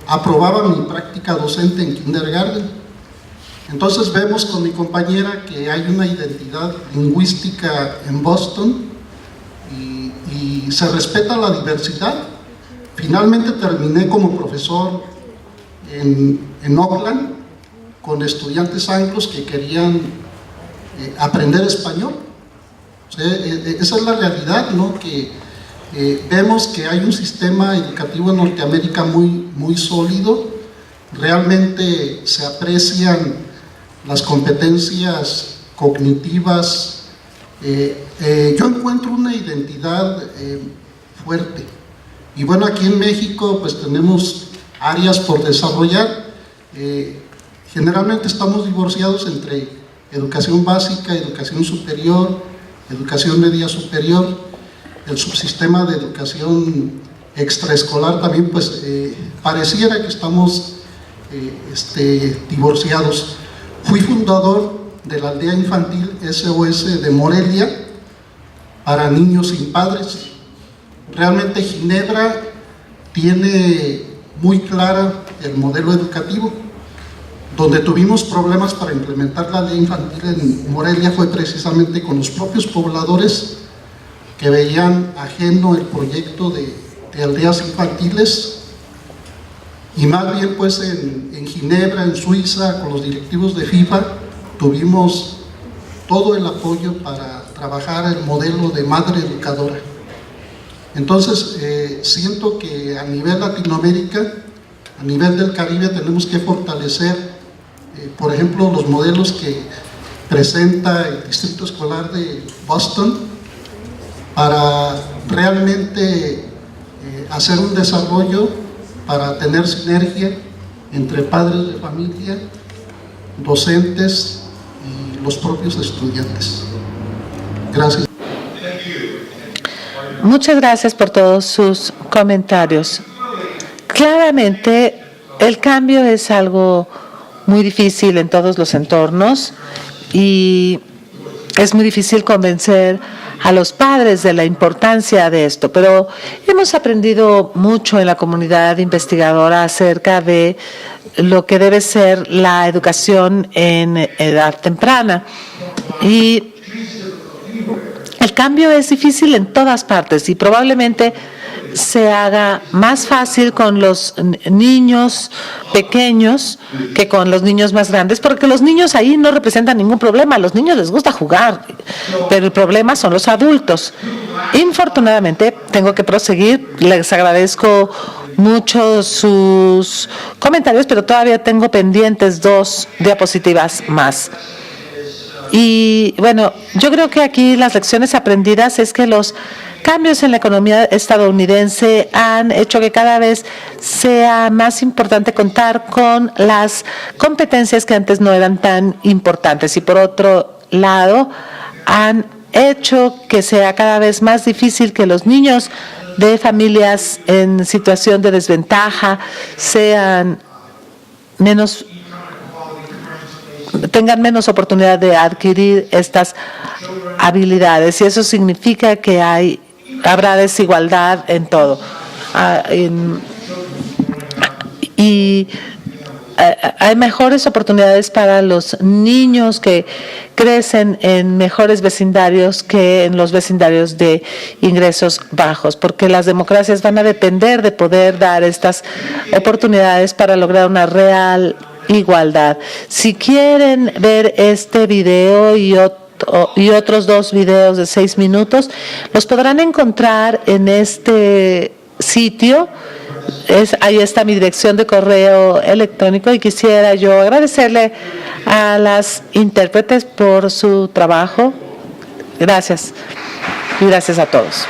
aprobaban mi práctica docente en kindergarten. Entonces vemos con mi compañera que hay una identidad lingüística en Boston y se respeta la diversidad. Finalmente terminé como profesor en Oakland con estudiantes anglos que querían aprender español. O sea, esa es la realidad, ¿no? Que vemos que hay un sistema educativo en Norteamérica muy sólido. Realmente se aprecian las competencias cognitivas. Yo encuentro una identidad fuerte. Y bueno, aquí en México pues tenemos áreas por desarrollar. Generalmente estamos divorciados entre educación básica, educación superior, educación media superior. El subsistema de educación extraescolar también pues pareciera que estamos divorciados. Fui fundador de la aldea infantil SOS de Morelia para niños sin padres. Realmente Ginebra tiene muy clara el modelo educativo. Donde tuvimos problemas para implementar la ley infantil en Morelia fue precisamente con los propios pobladores que veían ajeno el proyecto de aldeas infantiles, y más bien pues en Ginebra, en Suiza, con los directivos de FIFA, tuvimos todo el apoyo para trabajar el modelo de madre educadora. Entonces siento que a nivel Latinoamérica, a nivel del Caribe, tenemos que fortalecer por ejemplo los modelos que presenta el Distrito Escolar de Boston para realmente hacer un desarrollo, para tener sinergia entre padres de familia, docentes y los propios estudiantes. Gracias. Muchas gracias por todos sus comentarios. Claramente, el cambio es algo muy difícil en todos los entornos y es muy difícil convencer a los padres de la importancia de esto, pero hemos aprendido mucho en la comunidad investigadora acerca de lo que debe ser la educación en edad temprana. Y el cambio es difícil en todas partes y probablemente se haga más fácil con los niños pequeños que con los niños más grandes, porque los niños ahí no representan ningún problema. A los niños les gusta jugar, pero el problema son los adultos. Infortunadamente, tengo que proseguir. Les agradezco mucho sus comentarios, pero todavía tengo pendientes 2 diapositivas más. Y bueno, yo creo que aquí las lecciones aprendidas es que los cambios en la economía estadounidense han hecho que cada vez sea más importante contar con las competencias que antes no eran tan importantes. Y por otro lado, han hecho que sea cada vez más difícil que los niños de familias en situación de desventaja sean menos tengan menos oportunidad de adquirir estas habilidades, y eso significa que habrá desigualdad en todo. Hay mejores oportunidades para los niños que crecen en mejores vecindarios que en los vecindarios de ingresos bajos, porque las democracias van a depender de poder dar estas oportunidades para lograr una real igualdad. Si quieren ver este video y otros 2 videos de 6 minutos, los podrán encontrar en este sitio. Ahí está mi dirección de correo electrónico, y quisiera yo agradecerle a las intérpretes por su trabajo. Gracias. Y gracias a todos.